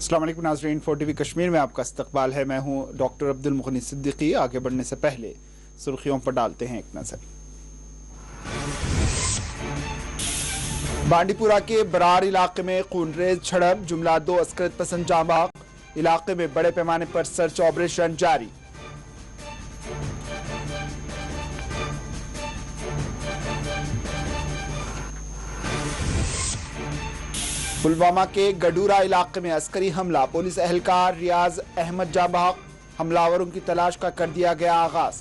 अस्सलाम वालेकुम नाज़रीन, 4TV कश्मीर में आपका इस्तकबाल है। मैं हूं डॉक्टर अब्दुल मुगनी सिद्दीकी। आगे बढ़ने से पहले सुर्खियों पर डालते हैं एक नज़र। बांडीपुरा के बरार इलाके में खूनरेज झड़प, जुमला 2 अस्करत पसंद जाँ बहक। इलाके में बड़े पैमाने पर सर्च ऑपरेशन जारी। पुलवामा के गडूरा इलाके में अस्करी हमला, पुलिस एहलकार रियाज अहमद जाँ बहक। हमलावरों की तलाश का कर दिया गया आगाज।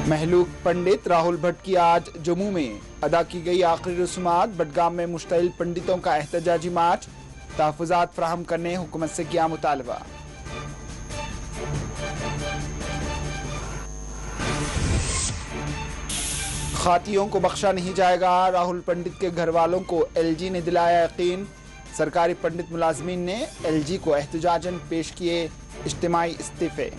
महलूक पंडित राहुल भट्ट की आज जम्मू में अदा की गई आखिरी रस्मात। बडगाम में मुश्तइल पंडितों का एहतजाजी मार्च, तहफ़्फ़ुज़ात फराहम करने हुकूमत से किया मुतालबा। खातियों को बख्शा नहीं जाएगा, राहुल पंडित के घर वालों को एलजी ने दिलाया यकीन। सरकारी पंडित मुलाजमीन ने एलजी को एहतजाजन पेश किए इज्तिमाई इस्तीफे।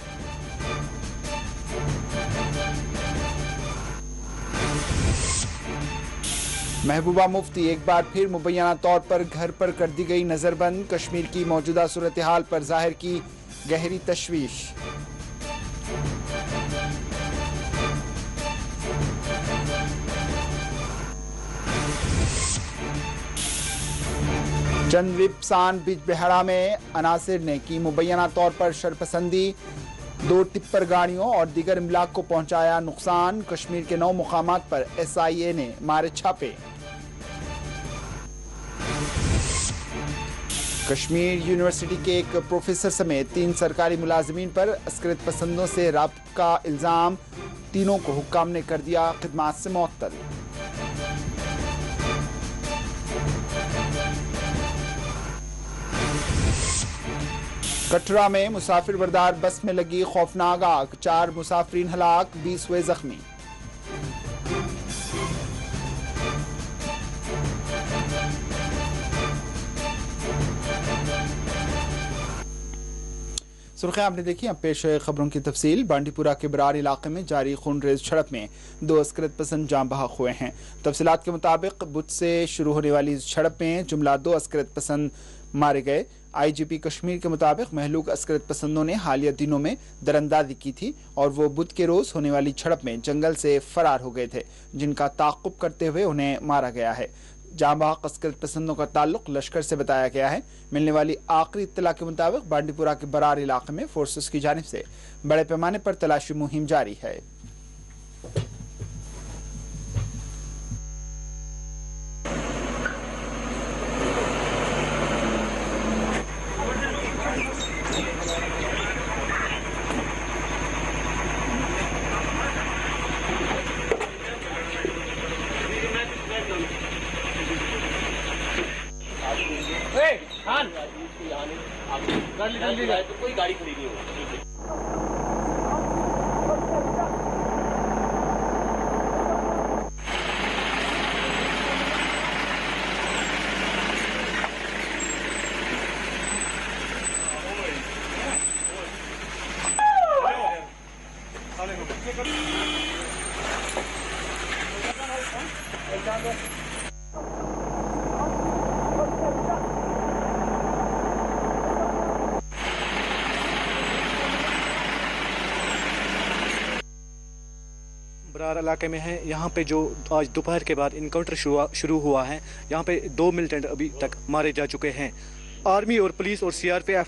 महबूबा मुफ्ती एक बार फिर मुबैना तौर पर घर पर कर दी गई नजरबंद। कश्मीर की मौजूदा सूरत हाल पर जाहिर की गहरी तशवीश। चंदविपसान बिजबेहरा में अनासिर ने की मुबैना तौर पर शरपसंदी। 2 टिप्पर गाड़ियों और दीगर इमलाक को पहुंचाया नुकसान। कश्मीर के 9 मुकामात पर SIA ने मारे छापे। कश्मीर यूनिवर्सिटी के एक प्रोफेसर समेत 3 सरकारी मुलाजमीन पर अस्करत पसंदों से राब्त का इल्जाम, तीनों को हुक्काम ने कर दिया खिदमात से मुअत्तल। कटरा में मुसाफिर बरदार बस में लगी खौफनाक आग, 4 मुसाफिरीन हलाक, 20 हुए जख्मी। सुर्खियां आपने देखी, अब पेश है खबरों की तफसील। बांडीपुरा के बरार इलाके में जारी खूनरेज झड़प में 2 अस्करत पसंद जाँ बहक हुए हैं। तफसीलात के मुताबिक बुध से शुरू होने वाली इस झड़प में जुमला 2 अस्करत पसंद मारे गए। IGP कश्मीर के मुताबिक महलूक अस्करत पसंदों ने हालिया दिनों में दरअंदाजी की थी और वो बुध के रोज होने वाली झड़प में जंगल से फरार हो गए थे, जिनका ताक़ुब करते हुए उन्हें मारा गया है। जाँ बहक अस्करत पसंदों का ताल्लुक लश्कर से बताया गया है। मिलने वाली आखिरी इत्तला के मुताबिक बांडीपुरा के बरार इलाके में फोर्सेस की जानिब से बड़े पैमाने पर तलाशी मुहिम जारी है। तो कोई गाड़ी खड़ी नहीं होगी। बरार इलाके में है। यहाँ पे जो आज दोपहर के बाद इनकाउंटर शुरू हुआ है, यहाँ पे 2 मिलिटेंट अभी तक मारे जा चुके हैं। आर्मी और पुलिस और CRPF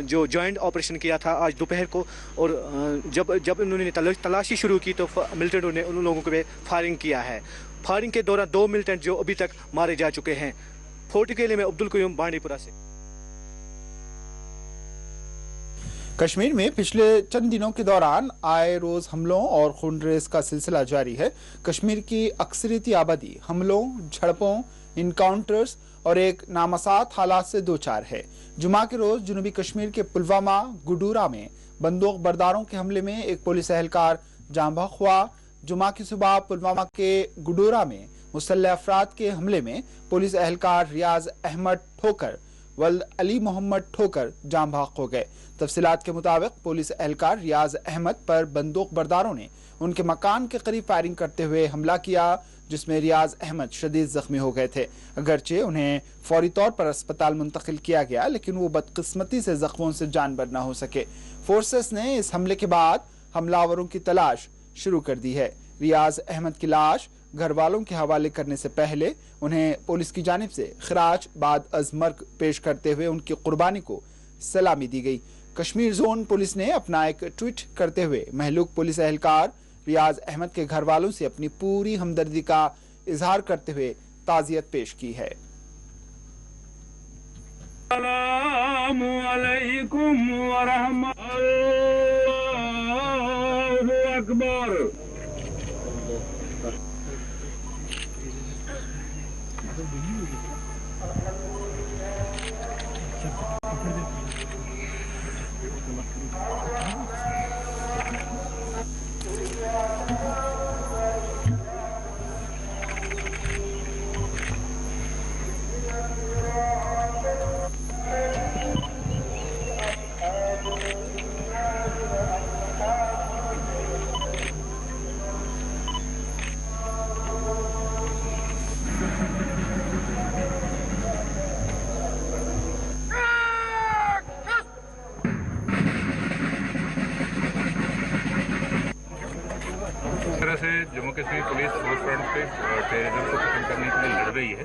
जो जॉइंट ऑपरेशन किया था आज दोपहर को, और जब उन्होंने तलाशी शुरू की तो मिलिटेंटों ने उन लोगों पे फायरिंग किया है। फायरिंग के दौरान 2 मिलिटेंट जो अभी तक मारे जा चुके हैं। 40 किले में अब्दुल कयूम, बांडीपुरा से। कश्मीर में पिछले चंद दिनों के दौरान आए रोज हमलों और खूनरेज का सिलसिला जारी है। कश्मीर की अक्सरियती आबादी हमलों, झड़पों, इनकाउंटर्स और एक नामसात हालात से दो चार है। जुमा के रोज जनूबी कश्मीर के पुलवामा गुडूरा में बंदूक बरदारों के हमले में एक पुलिस एहलकार जाँ बहक हुआ। जुमा की सुबह पुलवामा के गुडूरा में मुसल्लह अफराद के हमले में पुलिस एहलकार रियाज अहमद ठोकर वल्द अली मोहम्मद ठोकर जाम बहक हो गए। तफसीलात के मुताबिक पुलिस एहलकार रियाज अहमद पर बंदूक बरदारों ने उनके मकान के करीब फायरिंग करते हुए हमला किया, जिसमें रियाज अहमद शदीद जख्मी हो गए थे। अगरचे उन्हें फौरी तौर पर अस्पताल मुंतकिल किया गया, लेकिन वो बदकिस्मती से जख्मों से जानबर न हो सके। फोर्सेस ने इस हमले के बाद हमलावरों की तलाश शुरू कर दी है। रियाज अहमद की लाश घर वालों के हवाले करने से पहले उन्हें पुलिस की जानिब से खिराज बाद अज मर्ग पेश करते हुए उनकी कुर्बानी को सलामी दी गई। कश्मीर जोन पुलिस ने अपना एक ट्वीट करते हुए महलूक पुलिस एहलकार रियाज अहमद के घर वालों से अपनी पूरी हमदर्दी का इजहार करते हुए ताज़ियत पेश की है। अस्सलामु अलैकुम व रहमतुल्लाहि अकबर। इस तरह से Jammu Kashmir police force front पे टेररिज्म को खत्म करने के लिए लड़ रही है,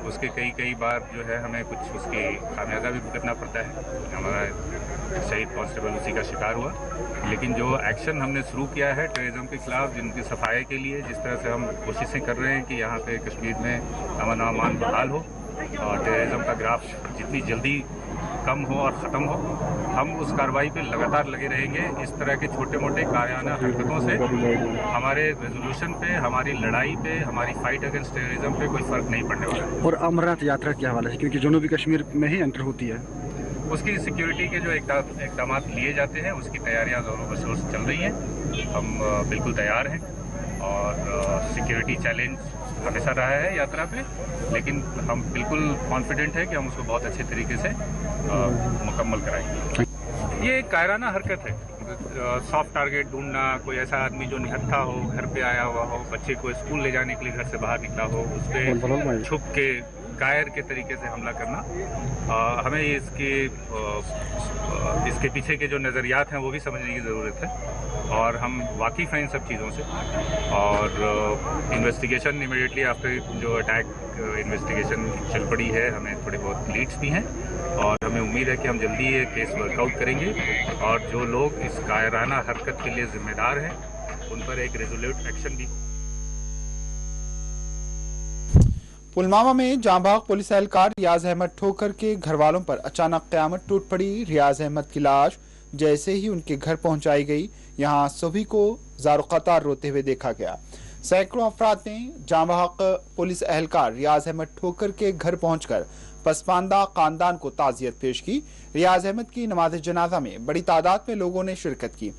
उसके कई बार जो है हमें कुछ उसकी खामियाजा भी भुगतना पड़ता है। हमारा शहीद कांस्टेबल उसी का शिकार हुआ, लेकिन जो एक्शन हमने शुरू किया है टेररिज्म के खिलाफ, जिनकी सफाई के लिए जिस तरह से हम कोशिशें कर रहे हैं कि यहाँ पे कश्मीर में अमन अमान बहाल हो और टेररिज्म का ग्राफ जितनी जल्दी कम हो और ख़त्म हो, हम उस कार्रवाई पे लगातार लगे रहेंगे। इस तरह के छोटे मोटे कायराना हरकतों से हमारे रेजोल्यूशन पे, हमारी लड़ाई पे, हमारी फाइट अगेंस्ट टेररिज्म पे कोई फ़र्क नहीं पड़ने वाला है। और अमरनाथ यात्रा के हवाले से, क्योंकि जनूबी कश्मीर में ही एंटर होती है, उसकी सिक्योरिटी के जो इकदाम लिए जाते हैं उसकी तैयारियां ज़ोरों बशोर से चल रही हैं। हम बिल्कुल तैयार हैं और सिक्योरिटी चैलेंज हमेशा रहा है यात्रा पे, लेकिन हम बिल्कुल कॉन्फिडेंट है कि हम उसको बहुत अच्छे तरीके से मुकम्मल कराएंगे। ये एक कायराना हरकत है, सॉफ्ट टारगेट ढूंढना, कोई ऐसा आदमी जो निहत्था हो, घर पे आया हुआ हो, बच्चे को स्कूल ले जाने के लिए घर से बाहर निकला हो, उस पर छुप के कायर के तरीके से हमला करना, हमें इसके पीछे के जो नज़रियात हैं वो भी समझने की ज़रूरत है और हम वाकिफ़ हैं इन सब चीज़ों से। और इन्वेस्टिगेशन इमीडिएटली आफ्टर जो अटैक इन्वेस्टिगेशन चल पड़ी है, हमें थोड़े बहुत लीड्स भी हैं और हमें उम्मीद है कि हम जल्दी ये केस वर्कआउट करेंगे और जो लोग इस कायराना हरकत के लिए ज़िम्मेदार हैं उन पर एक रेजोल्यूट एक्शन भी हो। पुलवामा में जांबाग पुलिस एहलकार रियाज अहमद ठोकर के घर वालों पर अचानक क़यामत टूट पड़ी। रियाज अहमद की लाश जैसे ही उनके घर पहुंचाई गई, यहां सभी को ज़ारो क़तार रोते हुए देखा गया। सैकड़ों अफराद ने जांबाग पुलिस एहलकार रियाज अहमद ठोकर के घर पहुंचकर पसमानदा खानदान को ताज़ियत पेश की। रियाज अहमद की नमाज जनाजा में बड़ी तादाद में लोगों ने शिरकत की।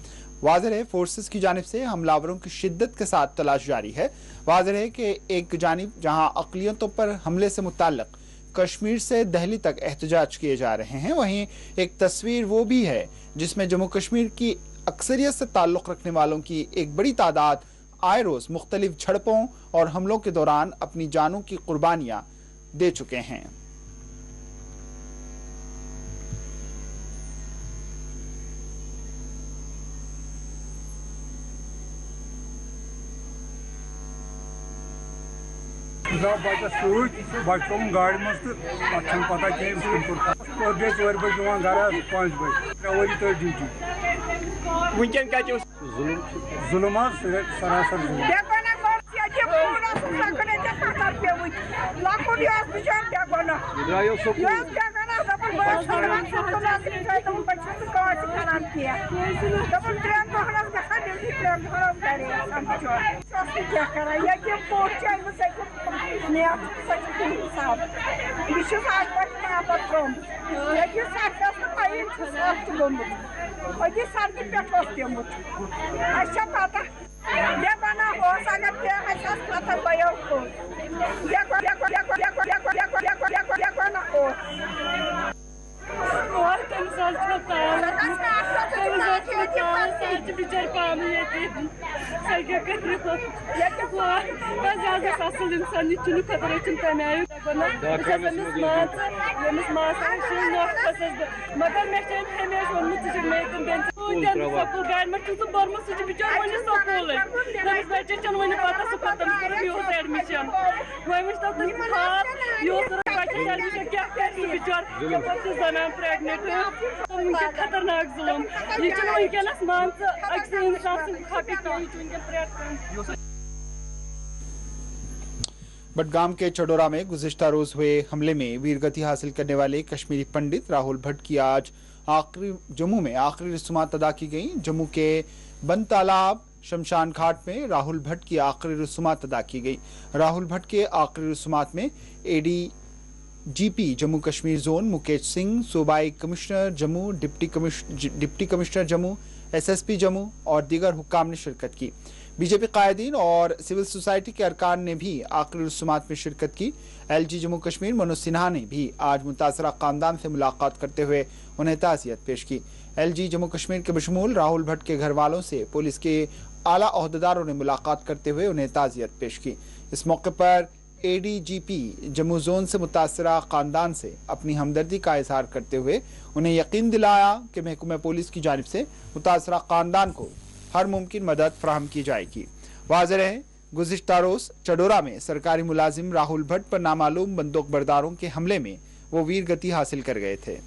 वाज़ेह है फोर्सेस की जानिब से हमलावरों की शिद्दत के साथ तलाश जारी है। वाज़ेह है कि एक जानिब जहां अक़लियतों पर हमले से मुताल्लिक़ कश्मीर से दिल्ली तक एहतजाज किए जा रहे हैं, वहीं एक तस्वीर वो भी है जिसमें जम्मू कश्मीर की अक्सरियत से ताल्लुक़ रखने वालों की एक बड़ी तादाद आए रोज़ मुख्तलिफ झड़पों और हमलों के दौरान अपनी जानों की कुर्बानियाँ दे चुके हैं। बच्चों गाड़ी मज तो पता कहीं गए 4 बजे घर 5 बजे 3 वरी तो ड्यूटी जुलम सरासर बिचार पानी क्या करो असल इंसान खतर तमें आयु मगर मे हमेशा वोनमुत स्कूल गाड़ मे बर्मुत सह बिचार वन स्कूल तमिस बच्चे वन पता सह तमिस कर एडमिशन वह बच्चे एडमिशन क्या कर बिचार जनान प्रेगनेंट खतरनाक जुलम यह वनकस मान अक्स इंसान बडगाम के चडोरा में गुज़िश्ता रोज हुए हमले में वीरगति हासिल करने वाले कश्मीरी पंडित राहुल भट्ट की आज जम्मू में आखिरी रस्मात अदा की गई। जम्मू के बंद तालाब शमशान घाट में राहुल भट्ट की आखिरी रस्मात अदा की गई। राहुल भट्ट के आखिरी रस्मात में ADGP जम्मू कश्मीर जोन मुकेश सिंह, सूबाई commissioner Jammu, deputy commissioner Jammu, SSP Jammu और दीगर हुक्काम ने शिरकत की। बीजेपी कायदीन और सिविल सोसाइटी के अरकान ने भी आखिरी रस्मात में शिरकत की। LG जम्मू कश्मीर मनोज सिन्हा ने भी आज मुतासरा खानदान से मुलाकात करते हुए उन्हें ताज़ियत पेश की। LG जम्मू कश्मीर के बशमूल राहुल भट्ट के घर वालों से पुलिस के आला ओहदेदारों ने मुलाकात करते हुए उन्हें ताज़ियत पेश की। इस मौके पर ADGP जम्मू जोन से मुतासरा खानदान से अपनी हमदर्दी का इजहार करते हुए उन्हें यकीन दिलाया कि महकमा पुलिस की जानिब से मुतासरा खानदान को हर मुमकिन मदद फराहम की जाएगी। वाज़ेह रहे गुज़िश्ता रोज़ चडोरा में सरकारी मुलाजिम राहुल भट्ट पर नामालूम बंदूक बरदारों के हमले में वो वीर गति हासिल कर गए थे।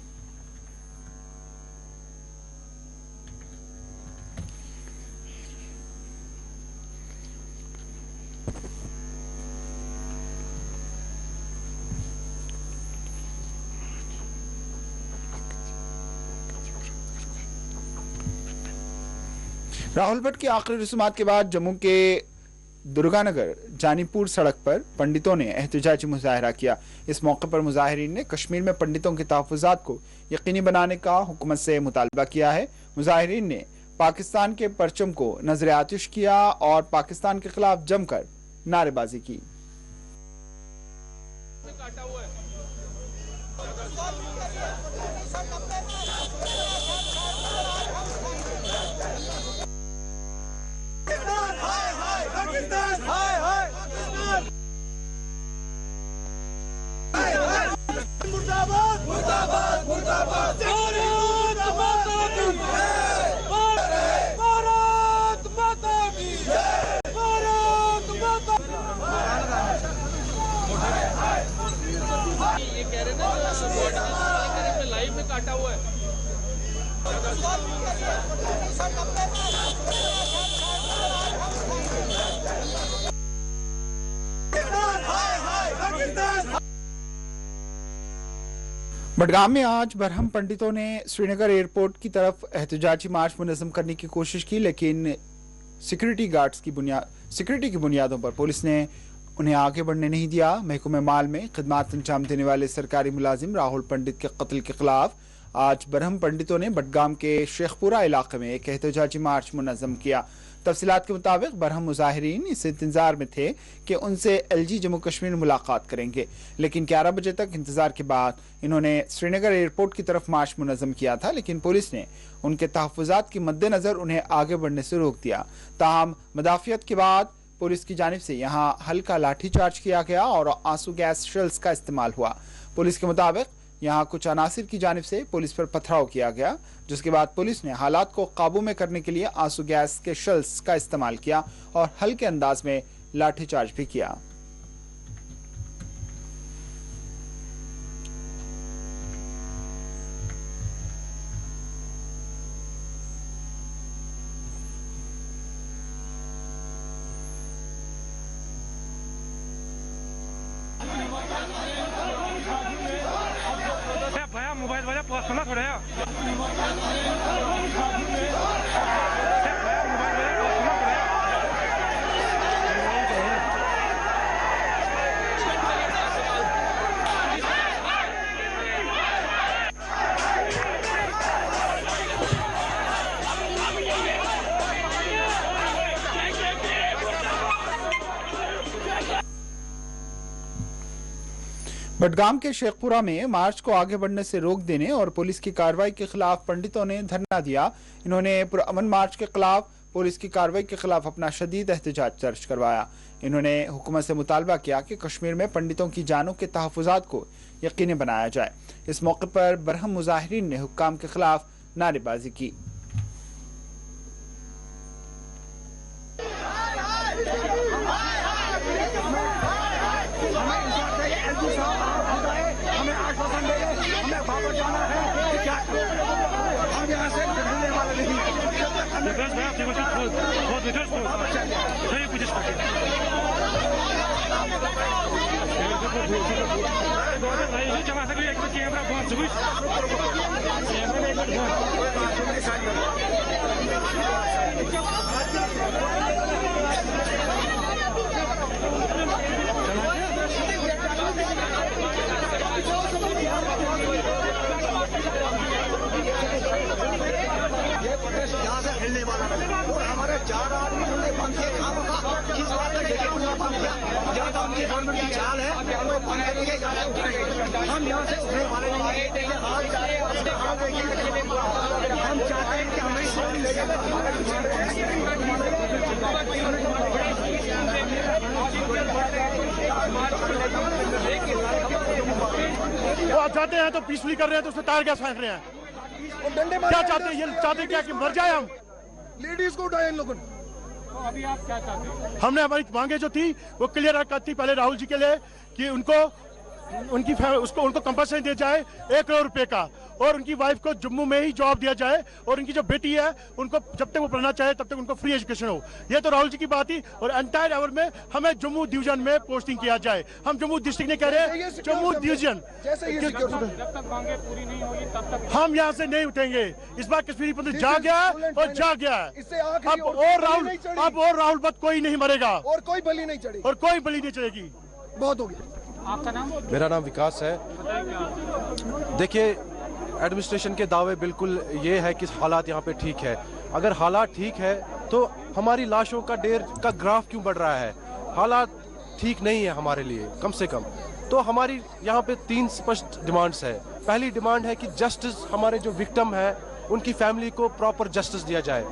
राहुल भट्ट की आखिरी रस्मात के बाद जम्मू के दुर्गानगर जानीपुर सड़क पर पंडितों ने एहतजाजी मुजाहरा किया। इस मौके पर मुजाहिरीन ने कश्मीर में पंडितों के तहफ़्फ़ुज़ात को यकीनी बनाने का हुकूमत से मुतालबा किया है। मुजाहिरीन ने पाकिस्तान के परचम को नजर आतिश किया और पाकिस्तान के खिलाफ जमकर नारेबाजी की। ये कह रहे ना लाइव में काटा हुआ है। बडगाम में आज बरहम पंडितों ने श्रीनगर एयरपोर्ट की तरफ एहतजाजी मार्च मुनज़्ज़म करने की कोशिश की, लेकिन सिक्योरिटी की बुनियादों पर पुलिस ने उन्हें आगे बढ़ने नहीं दिया। महकमे माल में खिदमात अंजाम देने वाले सरकारी मुलाजिम राहुल पंडित के कत्ल के खिलाफ आज बरहम पंडितों ने बडगाम के शेखपुरा इलाके में एक एहतजाजी मार्च मुनज़्ज़म किया। तफसीलात के मुताबिक बरहम मुजाहिरीन इस इंतजार में थे कि उनसे LG जम्मू कश्मीर मुलाकात करेंगे, लेकिन 11 बजे तक इंतजार के बाद इन्होंने श्रीनगर एयरपोर्ट की तरफ मार्च मुनज़्ज़म किया था, लेकिन पुलिस ने उनके तहफ़्फ़ुज़ात के मद्देनज़र उन्हें आगे बढ़ने से रोक दिया। ताहम मदाफ़ियत के बाद पुलिस की जानिब से यहाँ हल्का लाठीचार्ज किया गया और आंसू गैस शेल्स का इस्तेमाल हुआ। पुलिस के मुताबिक यहाँ कुछ अनासिर की जानिब से पुलिस पर पथराव किया गया, जिसके बाद पुलिस ने हालात को काबू में करने के लिए आंसू गैस के शेल्स का इस्तेमाल किया और हल्के अंदाज में लाठीचार्ज भी किया। मोबाइल वाला पास करना थोड़ा बडगाम के शेखपुरा में मार्च को आगे बढ़ने से रोक देने और पुलिस की कार्रवाई के खिलाफ पंडितों ने धरना दिया। इन्होंने पुरअमन मार्च के खिलाफ पुलिस की कार्रवाई के खिलाफ अपना शदीद एहतजाज दर्ज करवाया। इन्होंने हुकूमत से मुतालबा किया कि कश्मीर में पंडितों की जानों के तहफ़्फ़ुज़ात को यकीनी बनाया जाए। इस मौके पर बरहम मुज़ाहिरीन ने हुक्काम के खिलाफ नारेबाजी की। हमारे 4 आदमी बंद किए किस बात का चाल है हम यहाँ से उठने वाले नहीं हम चाहते हैं कि हमें वो आप चाहते हैं तो पीसफुली कर रहे हैं तो उसमें टायर गैस फेंक रहे हैं। क्या चाहते हैं? ये चाहते हैं क्या कि मर जाए हम? लेडीज को उठाए इन लोगों ने। तो अभी आप क्या चाहते हैं? हमने हमारी मांगे जो थी वो क्लियर थी पहले राहुल जी के लिए कि उनको कंपनसेशन दिया जाए 1 करोड़ रुपए का, और उनकी वाइफ को जम्मू में ही जॉब दिया जाए, और उनकी जो बेटी है उनको जब तक वो पढ़ना चाहे तब तक उनको फ्री एजुकेशन हो। ये तो राहुल जी की बात थी। और एंटायर एवर में हमें जम्मू डिवीजन में पोस्टिंग किया जाए। हम जम्मू डिस्ट्रिक्ट नहीं कह रहे, जम्मू डिवीजन। जब तक मांगे पूरी नहीं होगी तब तक हम यहाँ से नहीं उठेंगे। इस बार कश्मीरी पंडित जा गया है और जा गया है। अब और राहुल बद कोई नहीं मरेगा और कोई बलि नहीं चढ़ेगी और कोई बलि नहीं चढ़ेगी। बहुत हो गया। आपका नाम? मेरा नाम विकास है। देखिए, एडमिनिस्ट्रेशन के दावे बिल्कुल ये है कि हालात यहाँ पे ठीक है। अगर हालात ठीक है तो हमारी लाशों का ढेर का ग्राफ क्यों बढ़ रहा है? हालात ठीक नहीं है हमारे लिए कम से कम। तो हमारी यहाँ पे 3 स्पष्ट डिमांड्स है। पहली डिमांड है कि जस्टिस, हमारे जो विक्टिम है उनकी फैमिली को प्रॉपर जस्टिस दिया जाए।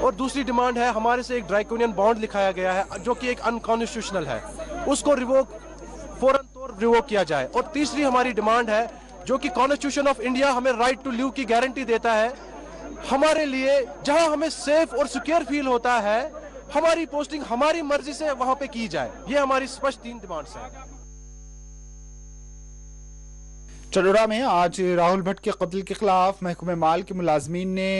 और दूसरी डिमांड है, हमारे से एक ड्रैकोनियन बॉन्ड लिखाया गया है जो कि एक अनकॉन्स्टिट्यूशनल है, उसको फौरन तौर रिवोक किया जाए। और तीसरी हमारी डिमांड है जो कि कॉन्स्टिट्यूशन ऑफ इंडिया हमें राइट टू लिव की गारंटी देता है, हमारे लिए जहां हमें सेफ और सिक्योर फील होता है हमारी पोस्टिंग हमारी मर्जी से वहां पे की जाए। ये हमारी स्पष्ट 3 डिमांड्स हैं। चडोरा में आज राहुल भट्ट के कत्ल के खिलाफ महकमे माल के मुलाजमीन ने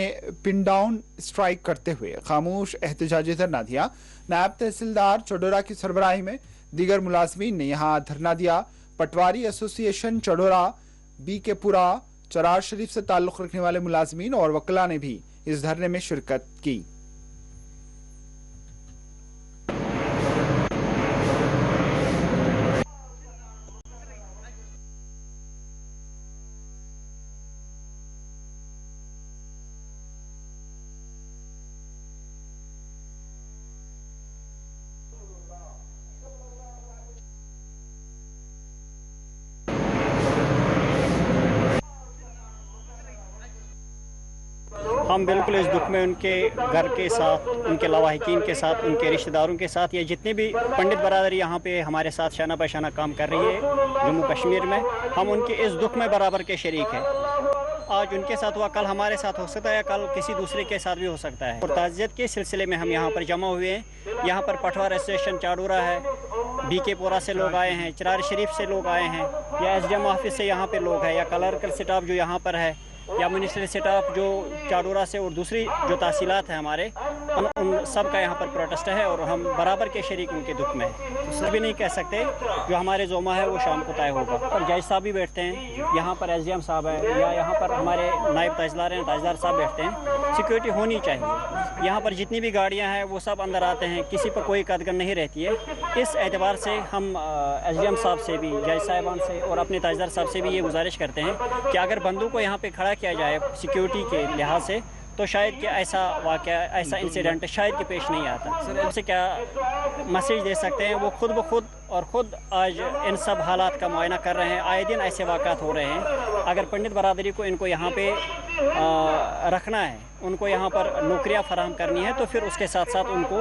पिन डाउन स्ट्राइक करते हुए खामोश एहतजाजी धरना दिया। नायब तहसीलदार चडोरा की सरबराही में दीगर मुलाजमीन ने यहाँ धरना दिया। पटवारी एसोसिएशन चडोरा, बीकेपुरा, चरार शरीफ से ताल्लुक रखने वाले मुलाजमीन और वकला ने भी इस धरने में शिरकत की। हम बिल्कुल इस दुख में उनके घर के साथ, उनके लवाहिकीन के साथ, उनके रिश्तेदारों के साथ, या जितने भी पंडित बरादरी यहाँ पे हमारे साथ शाना बशाना काम कर रही है जम्मू कश्मीर में, हम उनके इस दुख में बराबर के शरीक हैं। आज उनके साथ हुआ, कल हमारे साथ हो सकता है, कल किसी दूसरे के साथ भी हो सकता है। और ताज़ियत के सिलसिले में हम यहाँ पर जमा हुए हैं। यहाँ पर पटवार एसोसिएशन चाडोरा है, बीकेपुरा से लोग आए हैं, चरार शरीफ से लोग आए हैं, या SDM ऑफिस से यहाँ पर लोग हैं, या क्लर्कल स्टाफ जो यहाँ पर है, या म्यूनिसिपल स्टाफ जो चाडोरा से और दूसरी जो तहसीलात हैं हमारे, उन सब का यहाँ पर प्रोटेस्ट है और हम बराबर के शरीक उनके दुख में हैं। तो सभी नहीं कह सकते जो हमारे जोमा है वो शाम को तय होगा। और जज साहब भी बैठते हैं यहाँ पर, SDM साहब है, या यहाँ पर हमारे नायब तहसीलदार हैं, तहसीलदार साहब बैठते हैं। सिक्योरिटी होनी चाहिए। यहाँ पर जितनी भी गाड़ियाँ हैं वो सब अंदर आते हैं, किसी पर कोई कदगन नहीं रहती है। इस एतबार से हम SDM साहब से भी, जज साहिबान से और अपने तहसीलदार साहब से भी ये गुजारिश करते हैं कि अगर बंदों को यहाँ पर खड़ा किया जाए सिक्योरिटी के लिहाज से, तो शायद कि ऐसा वाक़या, ऐसा इंसिडेंट शायद कि पेश नहीं आता। सर उनसे क्या मैसेज दे सकते हैं? वो खुद ब खुद और ख़ुद आज इन सब हालात का मुआयना कर रहे हैं। आए दिन ऐसे वाक़ात हो रहे हैं। अगर पंडित बरादरी को इनको यहाँ पे रखना है, उनको यहाँ पर नौकरियाँ फराहम करनी है, तो फिर उसके साथ साथ उनको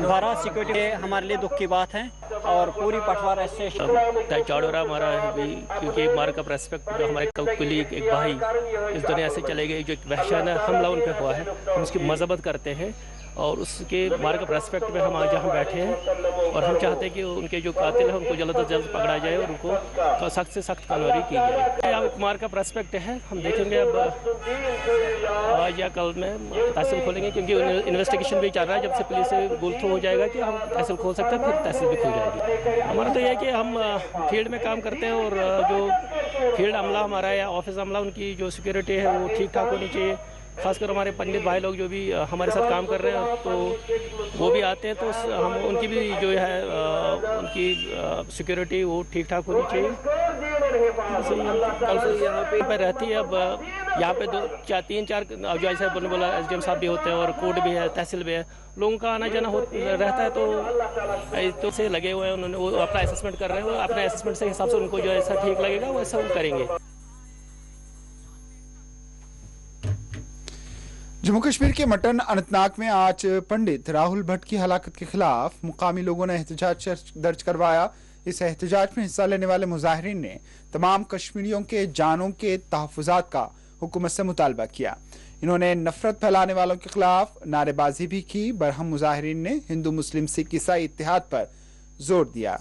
बारह सिक्योरिटी हमारे लिए दुख की बात है। और पूरी पटवार ऐसे चाड़ोरा हमारा भी, क्योंकि मार्क ऑफ रेस्पेक्ट जो हमारे कुलीग एक भाई इस दुनिया से चले गए, जो एक वहशाना हमला उन पर हुआ है, हम उसकी मजम्मत करते हैं और उसके मार्क ऑफ रेस्पेक्ट में हम आज यहाँ बैठे हैं और हम चाहते हैं कि उनके जो कातिल हैं उनको जल्द से जल्द पकड़ा जाए और उनको सख्त से सख्त कार्रवाई की जाए। यहाँ एक मार्क ऑफ रेस्पेक्ट है, हम देखेंगे अब आज या कल में तहसील खोलेंगे, क्योंकि इन्वेस्टिगेशन भी चल रहा है। जब से पुलिस से गोल थ्रू हो जाएगा कि हम तहसील खोल सकते हैं, फिर तहसील भी खुल जाएगी। हमारा तो यह है कि हम फील्ड में काम करते हैं और जो फील्ड अमला हमारा या ऑफिस अमला, उनकी जो सिक्योरिटी है वो ठीक ठाक होनी चाहिए। खासकर हमारे पंडित भाई लोग जो भी हमारे साथ काम कर रहे हैं, तो वो भी आते हैं, तो हम उनकी भी जो है उनकी सिक्योरिटी वो ठीक ठाक होनी चाहिए। कल से यहाँ पे रहती है। अब यहाँ पे 3-4 जो ऐसे बोला SDM साहब भी होते हैं और कोर्ट भी है, तहसील भी है, लोगों का आना जाना रहता है। तो से लगे हुए हैं, उन्होंने वो अपना असेसमेंट कर रहे हैं, वो अपने असेसमेंट से हिसाब से उनको जो ऐसा ठीक लगेगा वैसा वो करेंगे। जम्मू कश्मीर के मटन अनंतनाग में आज पंडित राहुल भट्ट की हलाकत के खिलाफ मुकामी लोगों ने एहतजाज दर्ज करवाया। इस एहतजाज में हिस्सा लेने वाले मुजाहिरीन ने तमाम कश्मीरियों के जानों के तहफ़्फ़ुज़ात का हुकूमत से मुतालबा किया। इन्होंने नफरत फैलाने वालों के खिलाफ नारेबाजी भी की। बरहम मुजाहिरीन ने हिंदू मुस्लिम सिख ईसाई इत्तेहाद पर जोर दिया।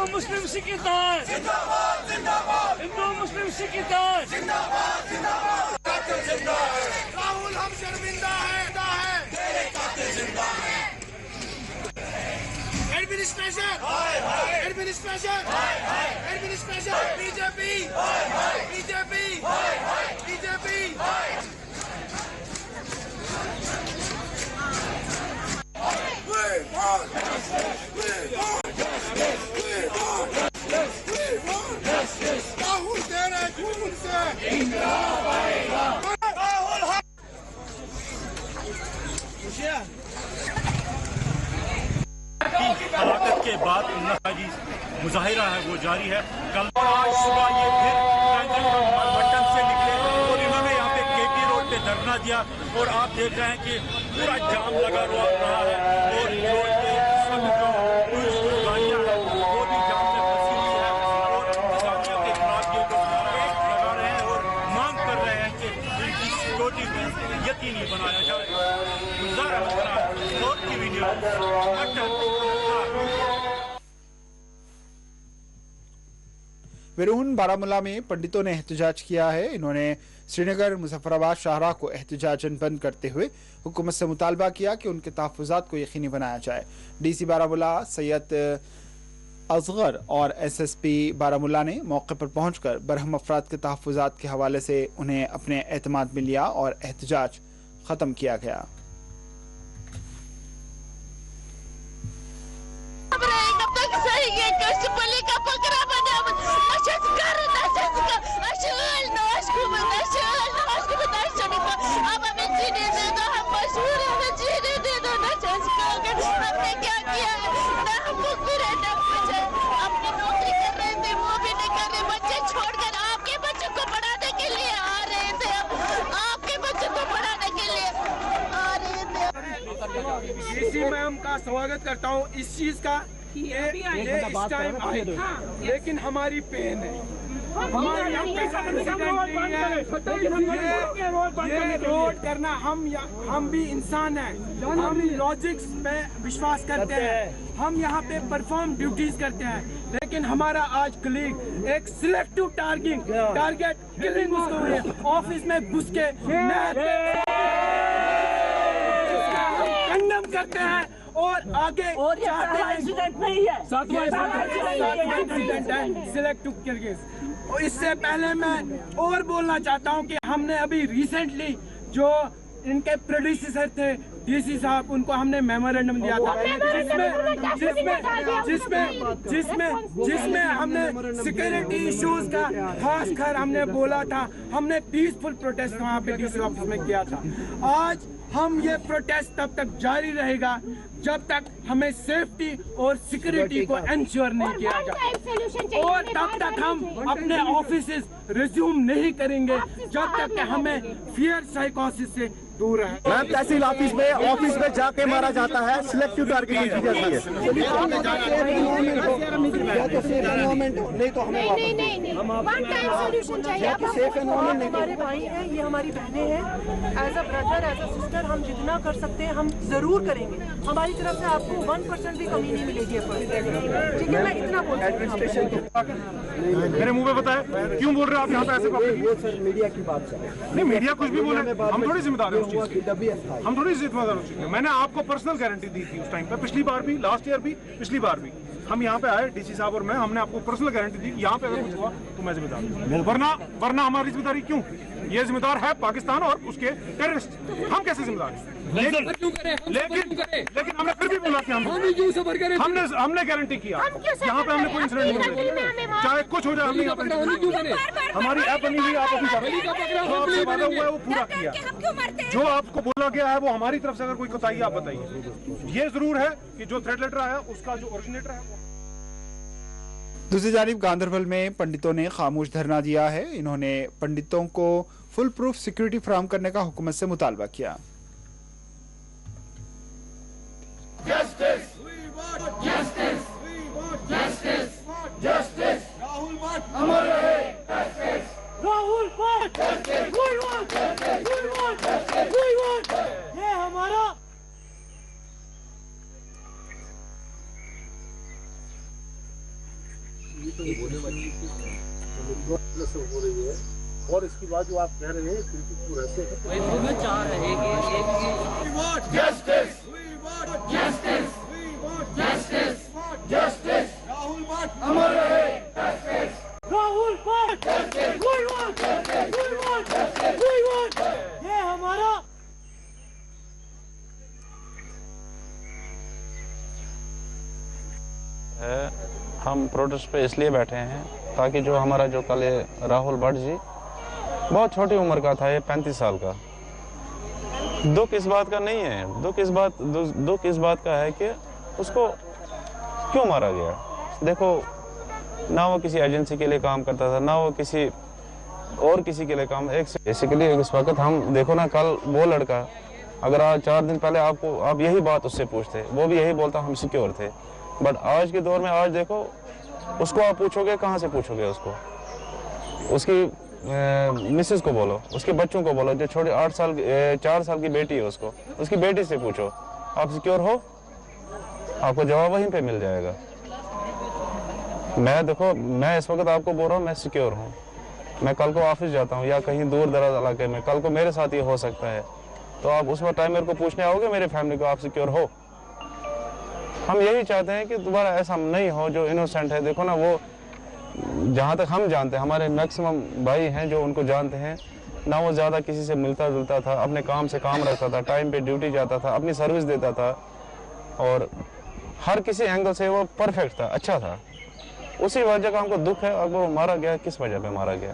मुस्लिम सिख इत्तेहाद जिंदाबाद जिंदाबाद, हिंदू मुस्लिम सिख इत्तेहाद जिंदाबाद जिंदाबाद। राहुल हम शर्मिंदा है तेरे कातिल जिंदा है। Administration administration administration BJP BJP BJP. हलाकत के बाद मुजाहिरा है वो जारी है। कल आज सुबह ये फिर मटन से निकले और इन्होंने यहाँ पे KP रोड पे धरना दिया और आप देख रहे हैं कि पूरा जाम लगा रहा है और रोड पे सब जो गाड़ियाँ हैं वो भी जाम में फंसी हुई है और किसानियों के खिलाफ ये लोग नारा लगा रहे हैं और मांग कर रहे हैं कि इनकी सिक्योरिटी में यकीनी बनाया जाए। Guzar Ahmad Khan, north TV news, Mattan. विरून बारामूला में पंडितों ने एहतजाज किया है। इन्होंने श्रीनगर मुजफ्फराबाद शाहराह को एहतजाजन बंद करते हुए हुकूमत से मुतालबा किया कि उनके तहफ़्फ़ुज़ात को यकीनी बनाया जाए। DC बारामूला सैयद असगर और SSP बारामूला ने मौके पर पहुंचकर बरहम अफराद के तहफ़्फ़ुज़ात के हवाले से उन्हें अपने एतमाद में लिया और एहतजाज ख़त्म किया गया। मैम का स्वागत करता हूँ इस चीज का इस टाइम आए, लेकिन हमारी पेन है, हमारी ये रोड करना। हम भी इंसान हैं, हम लॉजिक्स पे विश्वास करते हैं, हम यहाँ पे परफॉर्म ड्यूटीज करते हैं, लेकिन हमारा आज कलीग एक सिलेक्टिव टारगेट किलिंग उसको हुई है। ऑफिस में घुस के कंडम करते हैं और आगे और इंसिडेंट नहीं है, सिलेक्टिव किलिंग। और इससे पहले मैं और बोलना चाहता हूं कि हमने अभी रिसेंटली जो इनके प्रोड्यूसर थे डीसी साहब उनको हमने मेमोरेंडम दिया था जिसमें हमने सिक्योरिटी इश्यूज का खास कर हमने बोला था। हमने पीसफुल प्रोटेस्ट वहाँ पे डीसी ऑफिस में किया था। आज हम ये प्रोटेस्ट तब तक जारी रहेगा जब तक हमें सेफ्टी और सिक्योरिटी को इंश्योर नहीं किया जाए, और तब तक हम अपने ऑफिसेज रिज्यूम नहीं करेंगे जब तक कि हमें फियर साइकोसिस से दूर है। मैम तहसील ऑफिस में जाके मारा जाता है, सिलेक्टिव टारगेटिंग की जाती है। नहीं तो हमें हमारे भाई हैं, ये हमारी बहनें हैं। As a brother as a sister हम जितना कर सकते हैं हम जरूर करेंगे। हमारी तरफ से आपको 1% भी कमी नहीं मिलेगी। ठीक है, मैं इतना बोल मेरे मुंह पे बताए क्यों बोल रहे हो आप यहाँ पे ऐसे? मीडिया की बात नहीं, मीडिया कुछ भी बोले, हम थोड़ी जिम्मेदार हैं। हम थोड़ी जिम्मेदार उस चीज में। मैंने आपको पर्सनल गारंटी दी थी उस टाइम पे, पिछली बार भी, लास्ट ईयर भी, पिछली बार भी। हम यहाँ पे आए डीसी साहब और मैं, हमने आपको पर्सनल गारंटी दी, यहाँ पे अगर कुछ हुआ तो मैं जिम्मेदार। वरना हमारी जिम्मेदारी क्यों? ये जिम्मेदार है पाकिस्तान और उसके टेररिस्ट। हम कैसे जिम्मेदार हैं? लेकिन हमने फिर भी बोला कि हमने गारंटी किया यहाँ पे हमने कोई इंसिडेंट नहीं होगा, चाहे कुछ हो जाए। हमने यहाँ पे हमारी ऐप बनी हुई, आप अभी आपसे वादा हुआ है वो पूरा किया। जो आपको बोला गया है वो हमारी तरफ से अगर कोई कोताही आप बताइए। ये जरूर है कि जो थ्रेड लेटर आया उसका जो ओरिजिनेटर है वो। दूसरी जानिब गांधरबल में पंडितों ने खामोश धरना दिया है। इन्होंने पंडितों को फुल प्रूफ सिक्योरिटी फराहम करने का हुकूमत से मुतालबा किया। Justice! Justice! Justice! Justice! Rahul Bhatt! अमर रहे! Justice! Rahul Bhatt! Justice! We want justice! We want justice! We want justice! ये हमारा हो रही है। और इसके बाद जो आप कह रहे हैं क्योंकि रहते हैं चार है justice justice justice justice Rahul Bhat अमर रहे राहुल भट्ट ये हमारा हम प्रोटेस्ट पे इसलिए बैठे हैं ताकि जो हमारा जो कल राहुल भट्ट जी बहुत छोटी उम्र का था, ये 35 साल का। दुख इस बात का नहीं है, दुख इस बात का है कि उसको क्यों मारा गया। देखो, ना वो किसी एजेंसी के लिए काम करता था, ना वो किसी और किसी के लिए काम। बेसिकली इस वक्त हम देखो ना, कल वो लड़का अगर आज 4 दिन पहले आप यही बात उससे पूछते, वो भी यही बोलता हम सिक्योर थे। बट आज के दौर में आज देखो, उसको आप पूछोगे, कहाँ से पूछोगे उसको? उसकी मिसेस को बोलो, उसके बच्चों को बोलो, जो छोटे 4 साल की बेटी है उसकी बेटी से पूछो आप सिक्योर हो, आपको जवाब वहीं पे मिल जाएगा। मैं इस वक्त आपको बोल रहा हूँ मैं सिक्योर हूँ। मैं कल को ऑफिस जाता हूँ या कहीं दूर दराज इलाके में, कल को मेरे साथ ये हो सकता है, तो आप उस वक्त टाइम मेरे को पूछने आओगे मेरे फैमिली को आप सिक्योर हो? हम यही चाहते हैं कि दोबारा ऐसा नहीं हो। जो इनोसेंट है, देखो ना, वो जहाँ तक हम जानते हैं, हमारे मैक्सिमम भाई हैं जो उनको जानते हैं ना, वो ज़्यादा किसी से मिलता जुलता था, अपने काम से काम रखता था, टाइम पे ड्यूटी जाता था, अपनी सर्विस देता था और हर किसी एंगल से वो परफेक्ट था, अच्छा था। उसी वजह का हमको दुख है। अब वो मारा गया, किस वजह पे मारा गया?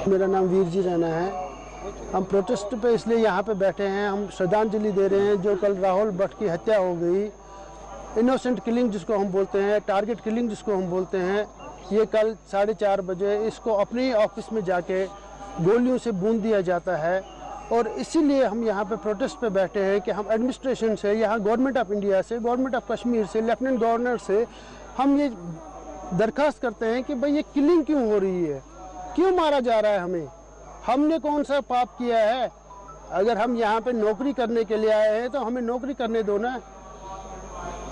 मेरा नाम वीर जी राणा है। हम प्रोटेस्ट पे इसलिए यहाँ पे बैठे हैं, हम श्रद्धांजलि दे रहे हैं जो कल राहुल भट्ट की हत्या हो गई, इनोसेंट किलिंग जिसको हम बोलते हैं, टारगेट किलिंग जिसको हम बोलते हैं। ये कल 4:30 बजे इसको अपने ऑफिस में जाके गोलियों से भून दिया जाता है। और इसीलिए हम यहाँ पे प्रोटेस्ट पे बैठे हैं कि हम एडमिनिस्ट्रेशन से, यहाँ गवर्नमेंट ऑफ इंडिया से, गवर्नमेंट ऑफ कश्मीर से, लेफ्टिनेंट गवर्नर से हम ये दरख्वास्त करते हैं कि भाई ये किलिंग क्यों हो रही है, क्यों मारा जा रहा है हमें? हमने कौन सा पाप किया है? अगर हम यहाँ पे नौकरी करने के लिए आए हैं तो हमें नौकरी करने दो ना।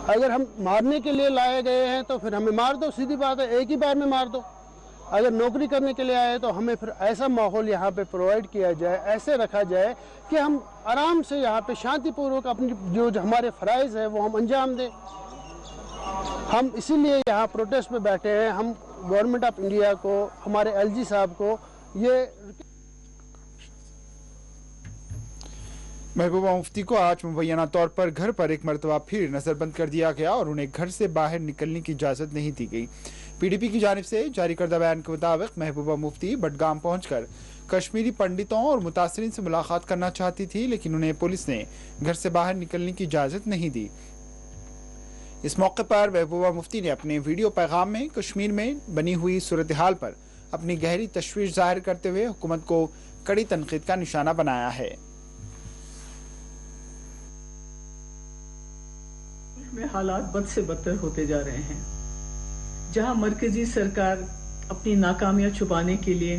अगर हम मारने के लिए लाए गए हैं तो फिर हमें मार दो, सीधी बात है, एक ही बार में मार दो। अगर नौकरी करने के लिए आए तो हमें फिर ऐसा माहौल यहाँ पे प्रोवाइड किया जाए, ऐसे रखा जाए कि हम आराम से यहाँ पे शांतिपूर्वक अपनी जो हमारे फ़राइज़ है वो हम अंजाम दें। हम इसीलिए यहाँ प्रोटेस्ट में बैठे हैं। हम गवर्नमेंट ऑफ इंडिया को, हमारे LG साहब को ये महबूबा मुफ्ती को आज मुबैना तौर पर घर पर एक मरतबा फिर नजरबंद कर दिया गया और उन्हें घर से बाहर निकलने की इजाज़त नहीं दी गई। PDP की जानिब से जारी करदा बयान के मुताबिक महबूबा मुफ्ती बडगाम पहुंचकर कश्मीरी पंडितों और मुतासरीन से मुलाकात करना चाहती थी, लेकिन उन्हें पुलिस ने घर से बाहर निकलने की इजाज़त नहीं दी। इस मौके पर महबूबा मुफ्ती ने अपने वीडियो पैगाम में कश्मीर में बनी हुई सूरत हाल पर अपनी गहरी तशवीश जाहिर करते हुए हुकूमत को कड़ी तनकीद का निशाना बनाया है। में हालात बद से बदतर होते जा रहे हैं, जहां मरकजी सरकार अपनी नाकामियां छुपाने के लिए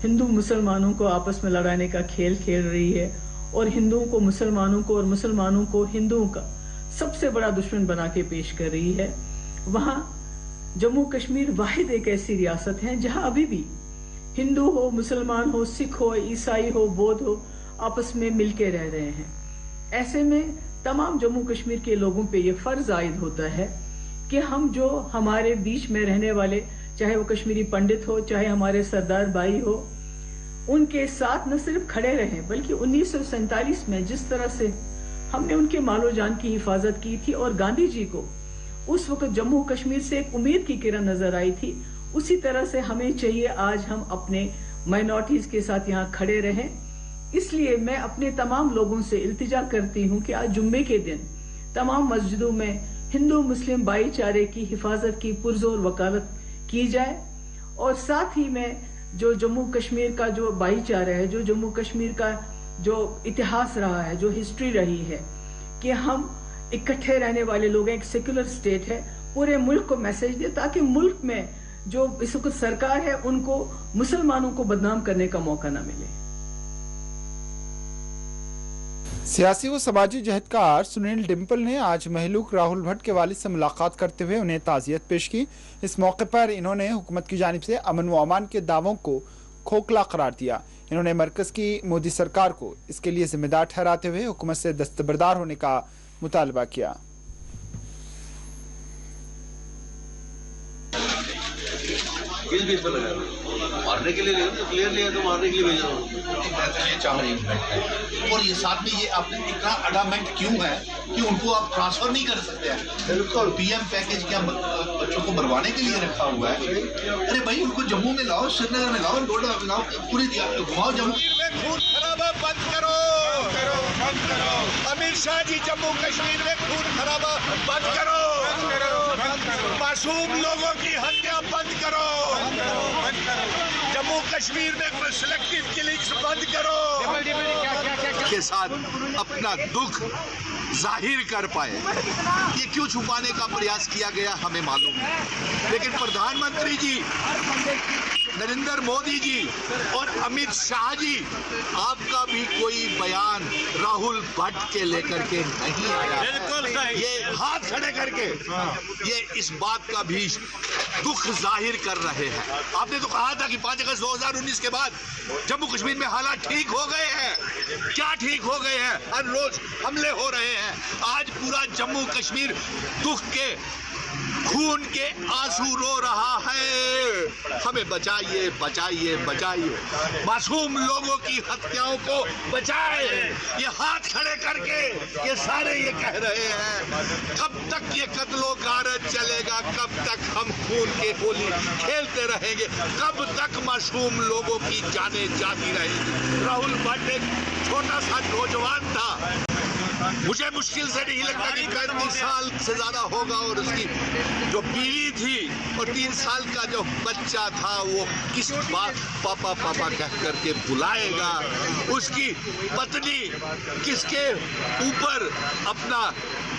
हिंदू मुसलमानों को आपस में लड़ाने का खेल खेल रही है और हिंदुओं को मुसलमानों को और मुसलमानों को हिंदुओं का सबसे बड़ा दुश्मन बना के पेश कर रही है। वहां जम्मू कश्मीर वाहिद एक ऐसी रियासत है जहां अभी भी हिंदू हो, मुसलमान हो, सिख हो, ईसाई हो, बौद्ध हो, आपस में मिलके रह रहे हैं। ऐसे में तमाम जम्मू कश्मीर के लोगों पे ये फर्ज आयद होता है कि हम जो हमारे बीच में रहने वाले, चाहे वो कश्मीरी पंडित हो, चाहे हमारे सरदार भाई हो, उनके साथ न सिर्फ खड़े रहें बल्कि 1947 में जिस तरह से हमने उनके मालो जान की हिफाजत की थी और गांधी जी को उस वक्त जम्मू कश्मीर से एक उम्मीद की किरण नजर आई थी, उसी तरह से हमें चाहिए आज हम अपने माइनॉरिटीज के साथ यहाँ खड़े रहें। इसलिए मैं अपने तमाम लोगों से इल्तिजा करती हूँ कि आज जुम्मे के दिन तमाम मस्जिदों में हिंदू मुस्लिम भाईचारे की हिफाजत की पुरजोर वकालत की जाए और साथ ही में जो जम्मू कश्मीर का जो भाईचारा है, जो जम्मू कश्मीर का जो इतिहास रहा है, जो हिस्ट्री रही है कि हम इकट्ठे रहने वाले लोग, एक सेक्युलर स्टेट है, पूरे मुल्क को मैसेज दे ताकि मुल्क में जो इस वक्त सरकार है उनको मुसलमानों को बदनाम करने का मौका न मिले। सियासी व समाजी जहदकार सुनील डिम्पल ने आज महलूक राहुल भट्ट के वालिद से मुलाकात करते हुए उन्हें ताज़ियत पेश की। इस मौके पर इन्होंने हुकूमत की जानिब से अमन व अमान के दावों को खोखला करार दिया। इन्होंने मरकज़ की मोदी सरकार को इसके लिए जिम्मेदार ठहराते हुए हुकूमत से दस्तबरदार होने का मुतालबा किया। मारने के लिए क्लियर नहीं है तो मारने के लिए भेजा ये चाह रही है। और ये साथ में ये आपने इतना अडामेंट क्यों है कि उनको आप ट्रांसफर नहीं कर सकते हैं? बिल्कुल PM पैकेज क्या बच्चों को मरवाने के लिए रखा हुआ है? अरे भाई उनको जम्मू में लाओ, श्रीनगर में लाओ, डोडा में लाओ, पूरी घुमाओ जम्मू। खून खराबा बंद करो, बंद करो। अमित शाह जी जम्मू कश्मीर में खून खराबा बंद करो, मासूम लोगों की हत्या बंद करो, जम्मू कश्मीर में सिलेक्टिव किलिंग्स बंद करो, के साथ अपना दुख जाहिर कर पाए। ये क्यों छुपाने का प्रयास किया गया हमें मालूम है, लेकिन प्रधानमंत्री जी नरेंद्र मोदी जी और अमित शाह जी, आपका भी कोई बयान राहुल भट्ट के लेकर के नहीं आया। ये हाथ खड़े करके ये इस बात का भी दुख जाहिर कर रहे हैं। आपने तो कहा था कि 5 अगस्त 2019 के बाद जम्मू कश्मीर में हालात ठीक हो गए हैं। क्या ठीक हो गए हैं? हर रोज हमले हो रहे हैं। आज पूरा जम्मू कश्मीर दुख के, खून के आंसू रो रहा है। हमें बचाइए, बचाइए, बचाइए, मासूम लोगों की हत्याओं को बचाए। ये हाथ खड़े करके ये सारे ये कह रहे हैं। कब तक ये कत्लो गारत चलेगा? कब तक हम खून के होली खेलते रहेंगे? कब तक मासूम लोगों की जानें जाती रहेंगी? राहुल भट्ट एक छोटा सा नौजवान था, मुझे मुश्किल से नहीं लगता कि 35 साल से ज्यादा होगा, और उसकी जो बीवी थी और 3 साल का जो बच्चा था वो किस बात पापा पापा कह करके बुलाएगा? उसकी पत्नी किसके ऊपर अपना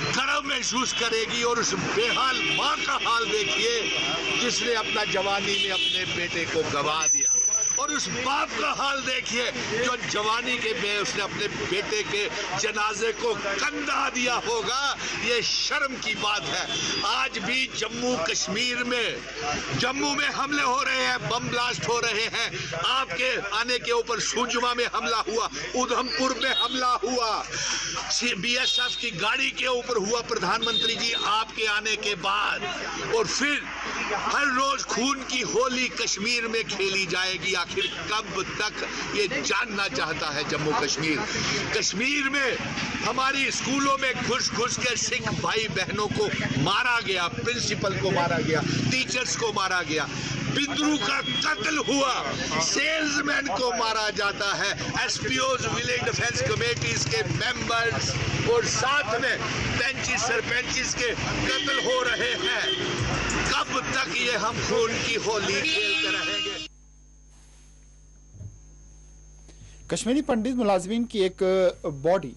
गर्व महसूस करेगी? और उस बेहाल माँ का हाल देखिए जिसने अपना जवानी में अपने बेटे को गंवा दिया, और उस बाप का हाल देखिए जो जवानी के में उसने अपने बेटे के जनाजे को कंधा दिया होगा। ये शर्म की बात है। आज भी जम्मू कश्मीर में, जम्मू में हमले हो रहे हैं, बम ब्लास्ट हो रहे हैं। आपके आने के ऊपर सुंजमा में हमला हुआ, उधमपुर में हमला हुआ, BSF की गाड़ी के ऊपर हुआ प्रधानमंत्री जी आपके आने के बाद, और फिर हर रोज खून की होली कश्मीर में खेली जाएगी। आखिर कब तक, ये जानना चाहता है जम्मू कश्मीर। कश्मीर में हमारी स्कूलों में घुस घुस के सिख भाई बहनों को मारा गया, प्रिंसिपल को मारा गया, टीचर्स को मारा गया, बिंदु का कत्ल हुआ, सेल्समैन को मारा जाता है, एसपीओज विलेज डिफेंस कमेटीज के मेंबर्स और साथ में पेंचिस सरपंचिस के कत्ल हो रहे हैं। कब तक ये हम खून की होली खेलते रहेंगे? कश्मीरी पंडित मुलाजिमीन की एक body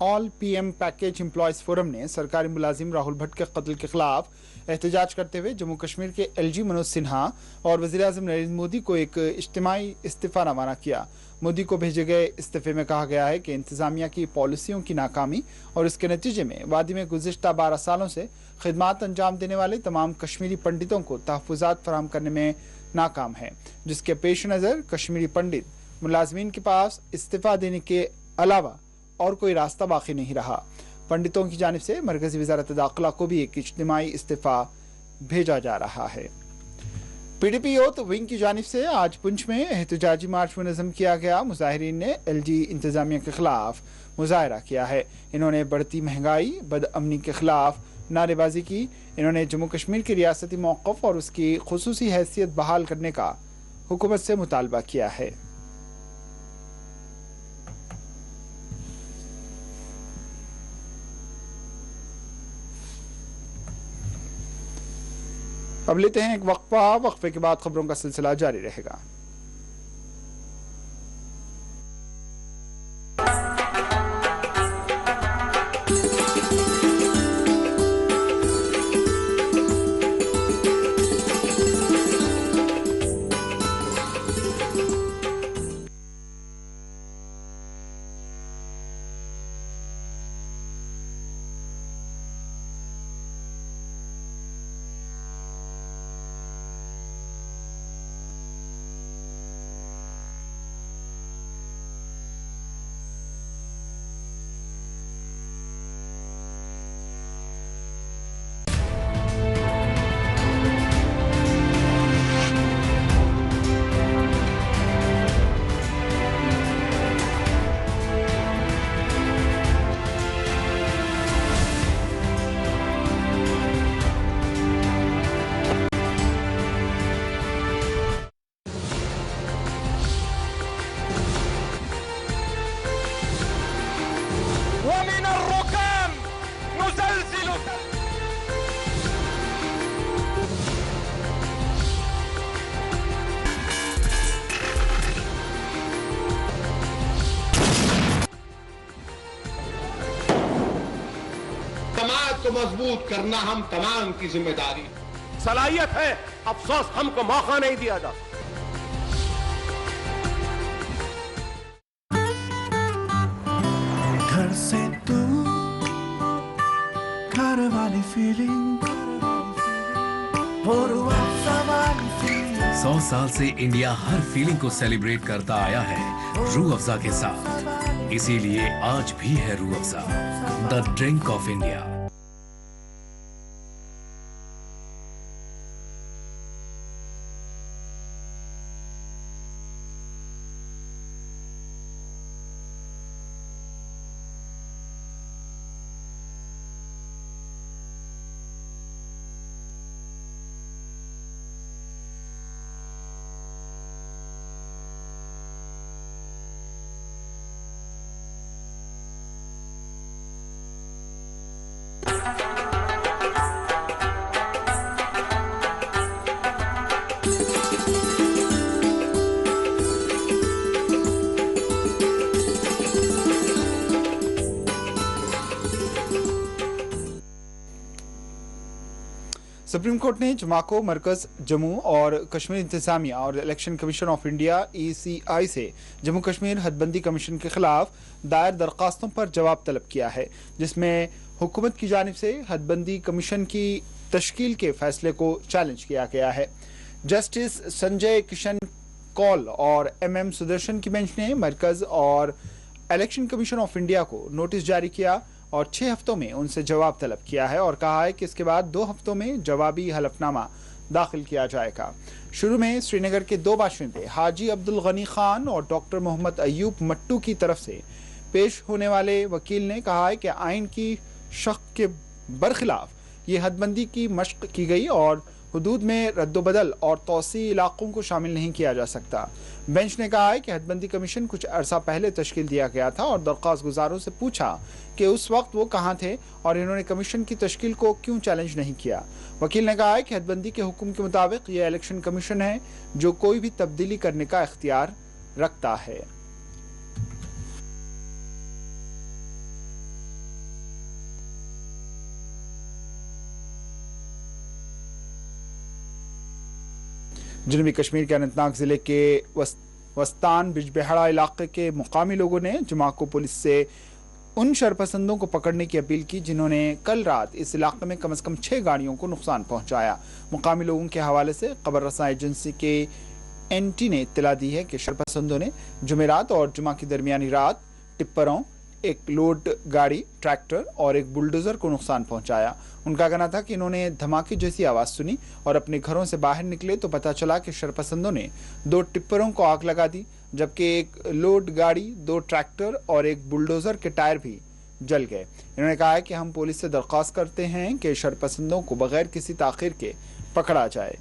all PM package employees forum ने सरकारी मुलाजिम राहुल भट्ट के कत्ल के खिलाफ एहतजाज करते हुए जम्मू कश्मीर के एलजी मनोज सिन्हा और वज़ीर आज़म नरेंद्र मोदी को एक इज्तिमाई इस्तीफा रवाना किया। मोदी को भेजे गए इस्तीफे में कहा गया है कि इंतजामिया की पॉलिसियों की नाकामी और इसके नतीजे में वादी में गुज़िश्ता 12 सालों से खिदमात अंजाम देने वाले तमाम कश्मीरी पंडितों को तहफ़्फ़ुज़ात फराहम करने में नाकाम है, जिसके पेश नज़र कश्मीरी पंडित मुलाजमीन के पास इस्तीफा देने के अलावा और कोई रास्ता बाकी नहीं रहा। पंडितों की जानिब से मरकजी वज़ारत दाखिला को भी एक इज्तिमाई इस्तीफा भेजा जा रहा है। पीडीपी यूथ विंग की जानिब से आज पुंछ में एहतजाजी मार्च मुनज़्ज़म किया गया। मुजाहिरीन ने एलजी इंतजामिया के खिलाफ मुजाहरा किया है। इन्होंने बढ़ती महंगाई, बदअमनी के खिलाफ नारेबाजी की। इन्होंने जम्मू कश्मीर की रियासती मौक़िफ़ और उसकी खुसूसी हैसियत बहाल करने का हुकूमत से मुतालबा किया है। अब लेते हैं एक वक्फे के बाद खबरों का सिलसिला जारी रहेगा। को मजबूत करना हम तमाम की जिम्मेदारी। सलाहियत है, अफसोस हमको मौका नहीं दिया जा सकता। घर से तू घर वाली फीलिंग और 100 साल से इंडिया हर फीलिंग को सेलिब्रेट करता आया है रूह अफ़ज़ा के साथ। इसीलिए आज भी है Rooh Afza, the drink of India. Supreme court ने जुमा को मरकज जम्मू और कश्मीर इंतजामिया और election commission of India ECI से जम्मू कश्मीर हदबंदी कमीशन के खिलाफ दायर दरख्वास्तों पर जवाब तलब किया है, जिसमें हुकूमत की जानिब से हदबंदी कमीशन की तश्कील के फैसले को चैलेंज किया गया है। जस्टिस संजय किशन कौल और MM सुदर्शन की बेंच ने मरकज और इलेक्शन कमीशन ऑफ इंडिया को नोटिस जारी किया और 6 हफ्तों में उनसे जवाब तलब किया है और कहा है कि इसके बाद 2 हफ्तों में जवाबी हलफनामा दाखिल किया जाएगा। शुरू में श्रीनगर के 2 बाशिंदे हाजी अब्दुल गनी खान और डॉक्टर मोहम्मद अयूब मट्टू की तरफ से पेश होने वाले वकील ने कहा है कि आइन की शक के बरखिलाफ ये हदबंदी की मशक की गई और हुदूद में रद्दोबदल और तौसी इलाकों को शामिल नहीं किया जा सकता। बेंच ने कहा है कि हदबंदी कमीशन कुछ अरसा पहले तश्कील दिया गया था और दरख्वास्त गुजारों से पूछा कि उस वक्त वो कहाँ थे और इन्होंने कमीशन की तश्कील को क्यों चैलेंज नहीं किया। वकील ने कहा है कि हदबंदी के हुक्म के मुताबिक ये इलेक्शन कमीशन है जो कोई भी तब्दीली करने का इख्तियार रखता है। जनूबी कश्मीर के अनंतनाग जिले के वस्तान बिजबेहड़ा इलाके के मुकामी लोगों ने जुमा को पुलिस से उन शरपसंदों को पकड़ने की अपील की जिन्होंने कल रात इस इलाके में कम से कम 6 गाड़ियों को नुकसान पहुंचाया। मुकामी लोगों के हवाले से खबर रसा एजेंसी के एनटी ने इत्तला दी है कि शरपसंदों ने जुमेरात और जुमा की दरमियानी रात टिप्परों, एक लोड गाड़ी, ट्रैक्टर और एक बुलडोजर को नुकसान पहुंचाया। उनका कहना था कि इन्होंने धमाके जैसी आवाज़ सुनी और अपने घरों से बाहर निकले तो पता चला कि शरपसंदों ने 2 टिप्परों को आग लगा दी, जबकि एक लोड गाड़ी, 2 ट्रैक्टर और एक बुलडोजर के टायर भी जल गए। इन्होंने कहा है कि हम पुलिस से दरख्वास्त करते हैं कि शरपसंदों को बगैर किसी ताखीर के पकड़ा जाए।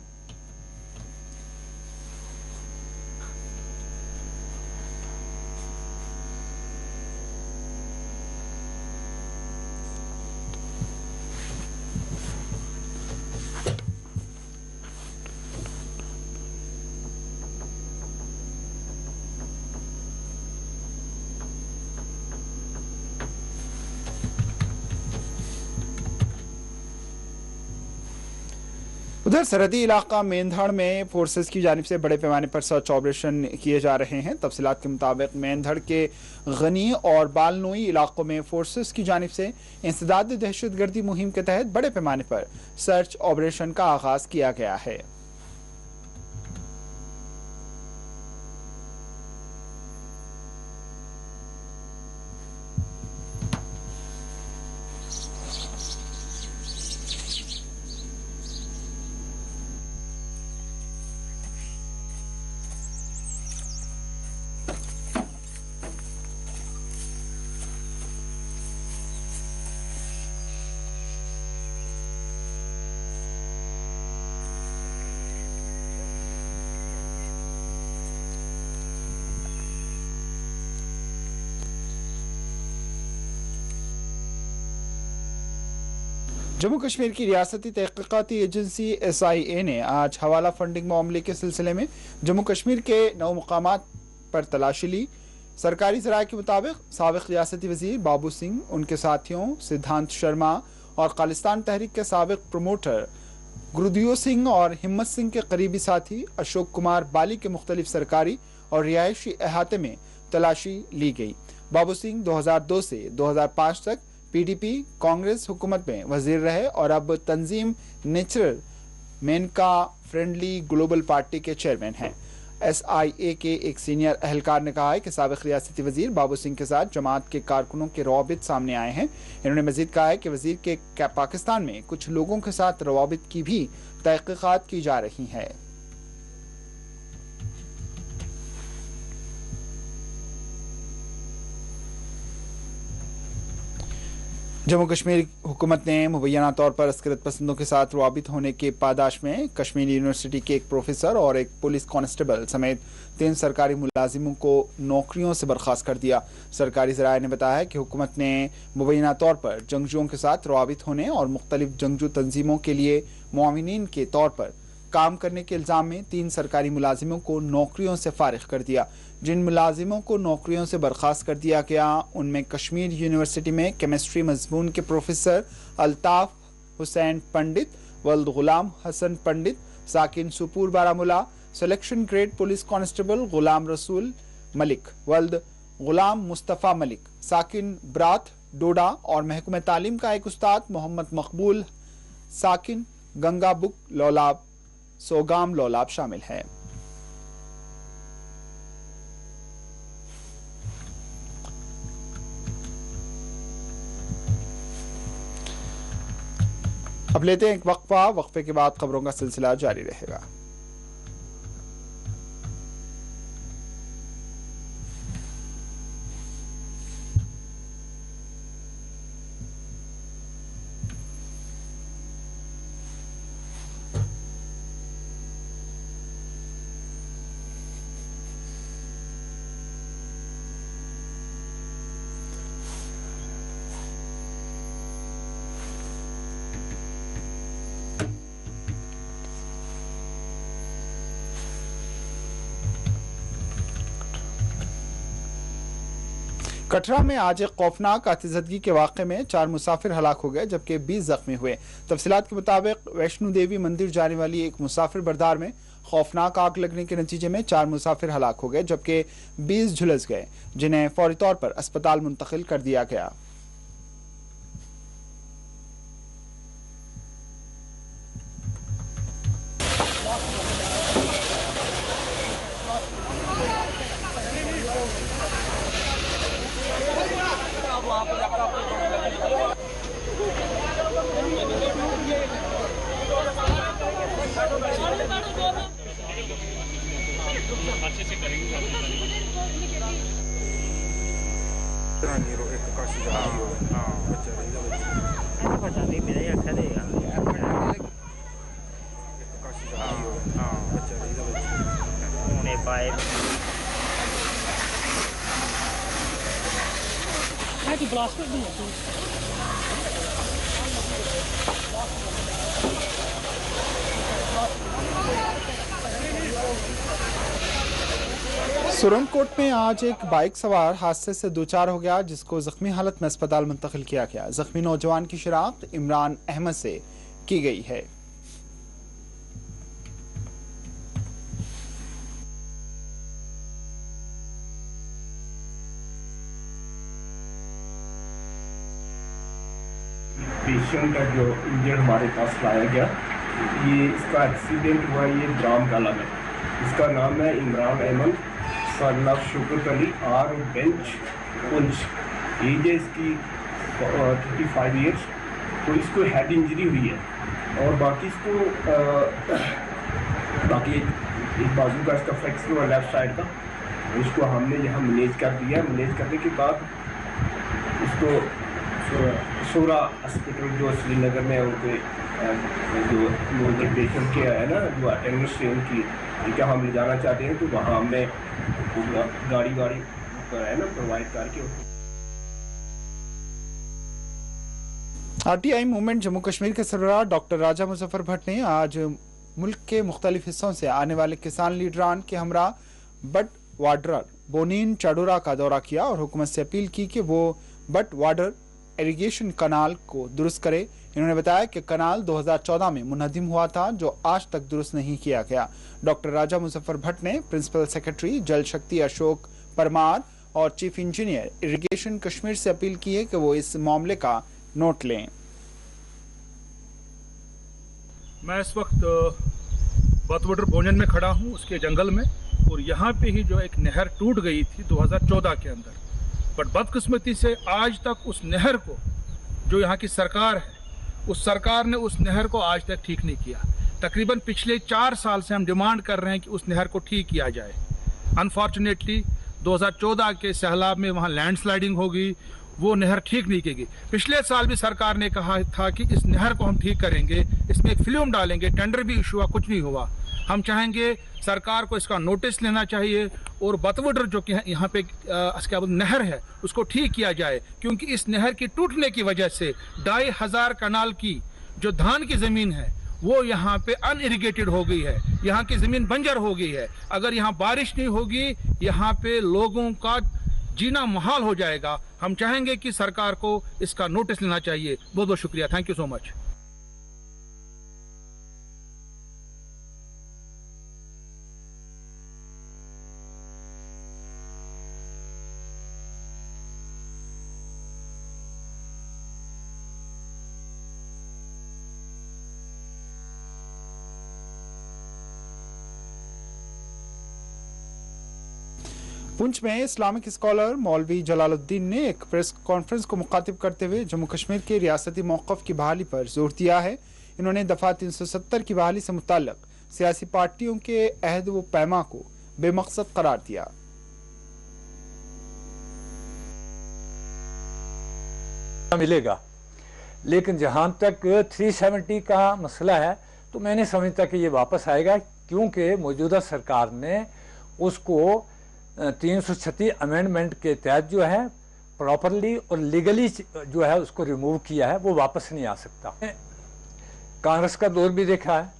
उधर सरहदी इलाका मेंधड़ में फोर्सेस की जानिब से बड़े पैमाने पर सर्च ऑपरेशन किए जा रहे हैं। तफसीलात के मुताबिक मेंधड़ के गनी और बालनोई इलाकों में फोर्सेस की जानिब से इंसदाद दहशतगर्दी मुहिम के तहत बड़े पैमाने पर सर्च ऑपरेशन का आगाज किया गया है। जम्मू कश्मीर की रियासती तहकीकाती एजेंसी SIA ने आज हवाला फंडिंग मामले के सिलसिले में जम्मू कश्मीर के 9 मुकामात पर तलाशी ली। सरकारी ज़राए के मुताबिक साबिक़ रियासती वज़ीर बाबू सिंह, उनके साथियों सिद्धांत शर्मा और खालिस्तान तहरीक के साबिक़ प्रमोटर गुरुदियो सिंह और हिम्मत सिंह के करीबी साथी अशोक कुमार बाली के मुख्तलिफ सरकारी और रिहायशी अहाते में तलाशी ली गई। बाबू सिंह 2002 से 2005 तक PDP कांग्रेस हुकूमत में वजीर रहे और अब तंजीम नेचुरल मेनका फ्रेंडली ग्लोबल पार्टी के चेयरमैन हैं। SIA के एक सीनियर अहलकार ने कहा है कि साबिक़ रियासती वजीर बाबू सिंह के साथ जमात के कारकुनों के रवाबित सामने आए हैं। इन्होंने मजीद कहा है कि वजीर के पाकिस्तान में कुछ लोगों के साथ रवाबित की भी तहकीकात की जा रही हैं। जम्मू कश्मीर हुकूमत ने मुबैना तौर पर अस्करत पसंदों के साथ रवाबित होने के पादाश में कश्मीर यूनिवर्सिटी के एक प्रोफेसर और एक पुलिस कांस्टेबल समेत 3 सरकारी मुलाजिमों को नौकरियों से बर्खास्त कर दिया। सरकारी ज़राए ने बताया है कि हुकूमत ने मुबैना तौर पर जंगजुओं के साथ रवाबित होने और मुख्तलिफ जंगजू तंजीमों के लिए मुआविनीन के तौर पर काम करने के इल्ज़ाम में 3 सरकारी मुलाजिमों को नौकरियों से फारिग कर दिया। जिन मुलाजिमों को नौकरियों से बर्खास्त कर दिया गया उनमें कश्मीर यूनिवर्सिटी में केमिस्ट्री मजमून के प्रोफेसर अल्ताफ हुसैन पंडित, वल्द गुलाम हसन पंडित, साकिन Sopore Baramulla, selection grade police constable Ghulam Rasool Malik, वल्द गुलाम मुस्तफ़ा मलिक, साकिन ब्रात डोडा और महकमे तालीम का एक उस्ताद मोहम्मद मकबूल, साकिन गंगा बुक लौलाब सोगाम लौलाब शामिल है। अब लेते हैं एक वक्फा, वक्फे के बाद खबरों का सिलसिला जारी रहेगा। कटरा में आज एक खौफनाक आतिशबाजी के वाक़े में 4 मुसाफिर हलाक हो गए जबकि 20 जख्मी हुए। तफसीलात के मुताबिक वैष्णो देवी मंदिर जाने वाली एक मुसाफिर बरदार में खौफनाक आग लगने के नतीजे में 4 मुसाफिर हलाक हो गए जबकि 20 झुलस गए, जिन्हें फौरी तौर पर अस्पताल मुंतकिल कर दिया गया। सुरनकोट में आज एक बाइक सवार हादसे से दो चार हो गया, जिसको जख्मी हालत में अस्पताल मुंतकिल किया गया। जख्मी नौजवान की शिनाख्त इमरान अहमद से की गई है। पेशेंट का जो इंजर्ड हमारे पास लाया गया, ये इसका एक्सीडेंट हुआ, ये ग्राम गाला में। इसका नाम है इमरान अहमद, सन ऑफ शुक्र अली, आर बेंच पुंछ। एज है इसकी 35 ईयर्स। तो इसको हेड इंजरी हुई है और बाकी इसको बाकी एक बाजू का इसका फ्रैक्चर हुआ लेफ्ट साइड का, उसको हमने यहाँ मैनेज कर दिया। मैनेज करने के बाद इसको सोरा हॉस्पिटल जो श्रीनगर में उनके जो पेशेंट के है ना, जो अटेंडेंस है उनकी, क्या हम ले जाना चाहते हैं, तो वहाँ हमने गाड़ी है ना प्रोवाइड करके। आरटीआई मूवमेंट जम्मू कश्मीर के सरबराह डॉक्टर राजा मुजफ्फर भट्ट ने आज मुल्क के मुख्तलिफ हिस्सों से आने वाले किसान लीडरान के हमरा बट वाडर बोनीन चाडोरा का दौरा किया और हुकूमत से अपील की कि वो बट वाडर इरिगेशन कनाल को दुरुस्त करे। इन्होंने बताया कि कनाल 2014 में मुनहदिम हुआ था, जो आज तक दुरुस्त नहीं किया गया। डॉक्टर राजा मुजफ्फर भट्ट ने प्रिंसिपल सेक्रेटरी जल शक्ति अशोक परमार और चीफ इंजीनियर इरिगेशन कश्मीर से अपील की है कि वो इस मामले का नोट लें। मैं इस वक्त बतवडर बोंजन में खड़ा हूँ, उसके जंगल में, और यहाँ पे ही जो एक नहर टूट गई थी 2014 के अंदर, बट बदकिस्मती से आज तक उस नहर को, जो यहाँ की सरकार है, उस सरकार ने उस नहर को आज तक ठीक नहीं किया। तकरीबन पिछले 4 साल से हम डिमांड कर रहे हैं कि उस नहर को ठीक किया जाए। अनफॉर्चुनेटली 2014 के सैलाब में वहाँ लैंडस्लाइडिंग हो गई, वो नहर ठीक नहीं की गई। पिछले साल भी सरकार ने कहा था कि इस नहर को हम ठीक करेंगे, इसमें एक फिल्म डालेंगे, टेंडर भी इशू हुआ, कुछ नहीं हुआ। हम चाहेंगे सरकार को इसका नोटिस लेना चाहिए और बतवडर जो कि यहाँ पे नहर है उसको ठीक किया जाए, क्योंकि इस नहर की टूटने की वजह से 2500 कनाल की जो धान की ज़मीन है वो यहाँ पे अनइरिगेटेड हो गई है, यहाँ की ज़मीन बंजर हो गई है। अगर यहाँ बारिश नहीं होगी, यहाँ पे लोगों का जीना मुहाल हो जाएगा। हम चाहेंगे कि सरकार को इसका नोटिस लेना चाहिए। बहुत बहुत शुक्रिया, thank you so much. Poonch में इस्लामिक स्कॉलर मौलवी जलालुद्दीन ने एक प्रेस कॉन्फ्रेंस को मुखातिब करते हुए जम्मू कश्मीर के रियासती मौक़िफ़ की बहाली पर जोर दिया है। इन्होंने दफा 370 की बहाली से मुताल्लिक सियासी पार्टियों के अहद व पैमा को बेमकसद करार दिया। मिलेगा, लेकिन जहां तक 370 का मसला है तो मैं नहीं समझता कि ये वापस आएगा, क्योंकि मौजूदा सरकार ने उसको 336 अमेंडमेंट के तहत जो है प्रॉपरली और लीगली जो है उसको रिमूव किया है, वो वापस नहीं आ सकता। कांग्रेस का दौर भी देखा है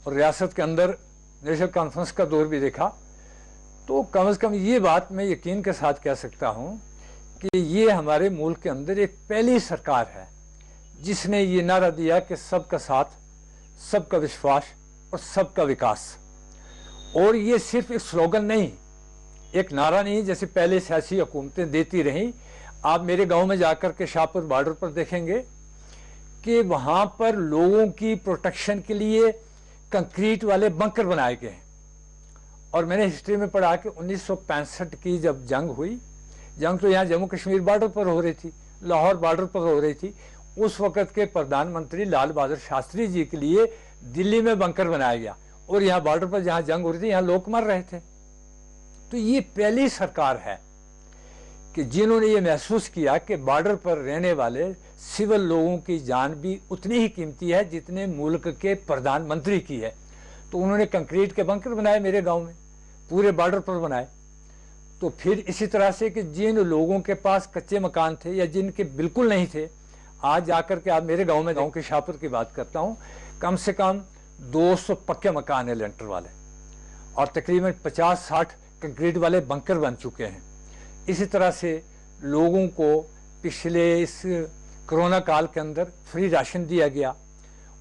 और रियासत के अंदर नेशनल कॉन्फ्रेंस का दौर भी देखा, तो कम से कम ये बात मैं यकीन के साथ कह सकता हूँ कि ये हमारे मुल्क के अंदर एक पहली सरकार है जिसने ये नारा दिया कि सबका साथ, सबका विश्वास और सबका विकास। और ये सिर्फ एक स्लोगन नहीं, एक नारा नहीं जैसे पहले सियासी हुकूमतें देती रहीं। आप मेरे गांव में जाकर के शाहपुर बॉर्डर पर देखेंगे कि वहां पर लोगों की प्रोटेक्शन के लिए कंक्रीट वाले बंकर बनाए गए। और मैंने हिस्ट्री में पढ़ा कि 1965 की जब जंग हुई, जंग तो यहाँ जम्मू कश्मीर बॉर्डर पर हो रही थी, लाहौर बॉर्डर पर हो रही थी, उस वक़्त के प्रधानमंत्री लाल बहादुर शास्त्री जी के लिए दिल्ली में बंकर बनाया गया और यहाँ बॉर्डर पर जहाँ जंग हो रही थी यहाँ लोग मर रहे थे। तो ये पहली सरकार है कि जिन्होंने ये महसूस किया कि बॉर्डर पर रहने वाले सिविल लोगों की जान भी उतनी ही कीमती है जितने मुल्क के प्रधानमंत्री की है। तो उन्होंने कंक्रीट के बंकर बनाए मेरे गांव में, पूरे बॉर्डर पर बनाए। तो फिर इसी तरह से कि जिन लोगों के पास कच्चे मकान थे या जिनके बिल्कुल नहीं थे, आज जाकर के आप मेरे गांव में, गांव के शाहपुर की बात करता हूं, कम से कम 200 पक्के मकान है लेंटर वाले और तकरीबन 50-60 कंक्रीट वाले बंकर बन चुके हैं। इसी तरह से लोगों को पिछले इस कोरोना काल के अंदर फ्री राशन दिया गया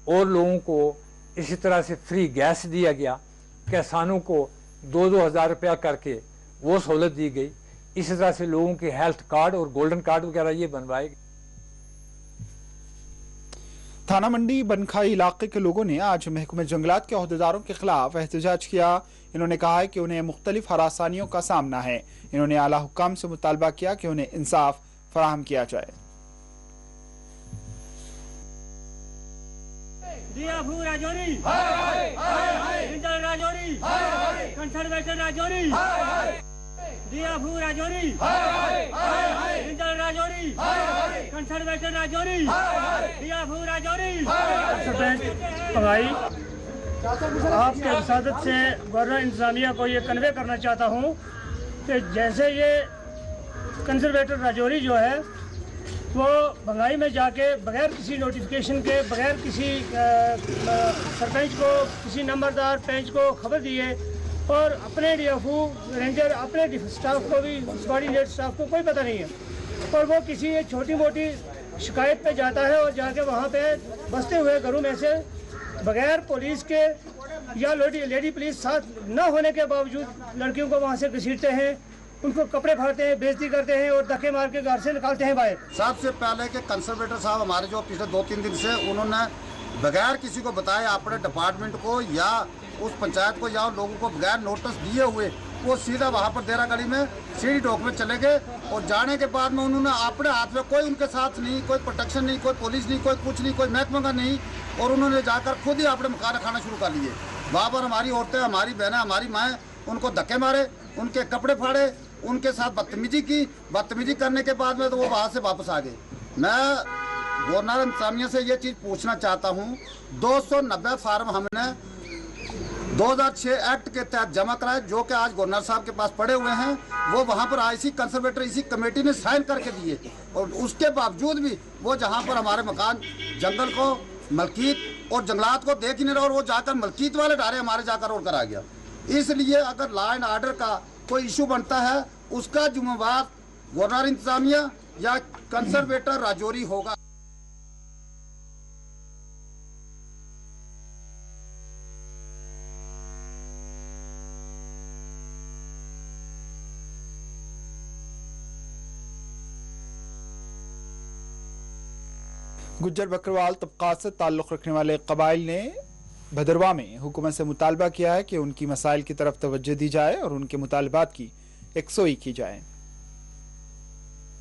और लोगों को इसी तरह से फ्री गैस दिया गया। किसानों को 2-2 हज़ार रुपया करके वो सहूलत दी गई। इसी तरह से लोगों के हेल्थ कार्ड और गोल्डन कार्ड वगैरह ये बनवाए गए। थाना मंडी बनखाई इलाके के लोगों ने आज महकमे जंगलात के अहदेदारों के खिलाफ एहतजाज किया। इन्होंने कहा है कि उन्हें मुख्तलिफ हरासानियों का सामना है। इन्होंने आला हुक्काम से मुतालबा किया कि उन्हें इंसाफ फराहम किया जाए। राजौरी, राजौरी, कंसर्वेटर राजौरी, राजौरी, राजौरी, कंसर्वेटर राजौरी, राजौरी। भाई आपके वसादत से गवर्नर इंतजामिया को ये कन्वे करना चाहता हूँ कि जैसे ये कंसर्वेटर राजौरी जो है वो बंगाई में जाके बगैर किसी नोटिफिकेशन के, बगैर किसी सरपंच को, किसी नंबरदार पंच को खबर दिए और अपने डीएफओ रेंजर, अपने स्टाफ को भी, कोऑर्डिनेट स्टाफ को कोई पता नहीं है और वो किसी एक छोटी मोटी शिकायत पे जाता है और जाके वहाँ पे बसते हुए घरों में से बगैर पुलिस के या लेडी पुलिस साथ न होने के बावजूद लड़कियों को वहाँ से घसीटते हैं, उनको कपड़े फाड़ते हैं, बेइज्जती करते हैं और धक्के मार के घर से निकालते हैं बाहर। सबसे पहले के कंसर्वेटर साहब हमारे जो पिछले 2-3 दिन से उन्होंने बगैर किसी को बताए अपने डिपार्टमेंट को या उस पंचायत को या लोगों को बगैर नोटिस दिए हुए वो सीधा वहाँ पर देरा गली में सीढ़ी डॉक में चले गए और जाने के बाद में उन्होंने अपने हाथ में कोई उनके साथ नहीं, कोई प्रोटेक्शन नहीं, कोई पुलिस नहीं, कोई कुछ नहीं, कोई महकमा का नहीं और उन्होंने जाकर खुद ही अपने मकान खाना शुरू कर लिए। वहाँ पर हमारी औरतें, हमारी बहनें, हमारी माएँ उनको धक्के मारे, उनके कपड़े फाड़े, उनके साथ बदतमीजी की। बदतमीजी करने के बाद में तो वो वहाँ से वापस आ गए। मैं गवर्नर इंतजामिया से ये चीज़ पूछना चाहता हूँ, 290 फार्म हमने 2006 एक्ट के तहत जमा कराए जो कि आज गवर्नर साहब के पास पड़े हुए हैं। वो वहाँ पर आईसी कंसर्वेटर इसी कमेटी ने साइन करके दिए और उसके बावजूद भी वो जहाँ पर हमारे मकान जंगल को, मलकीत और जंगलात को देख ही नहीं रहा और वो जाकर मलकीत वाले डारे हमारे जाकर रोड कर आ गया। इसलिए अगर लॉ एंड ऑर्डर का कोई इशू बनता है उसका जिम्मेवार गवर्नर इंतजामिया या कंसर्वेटर राजौरी होगा। गुज्जर बकरवाल तबकात से ताल्लुक़ रखने वाले कबाइल ने भदरवा में हुकूमत से मुतालबा किया है कि उनकी मसाइल की तरफ तवज्जो दी जाए और उनके मुतालबात की यकसोई की जाए।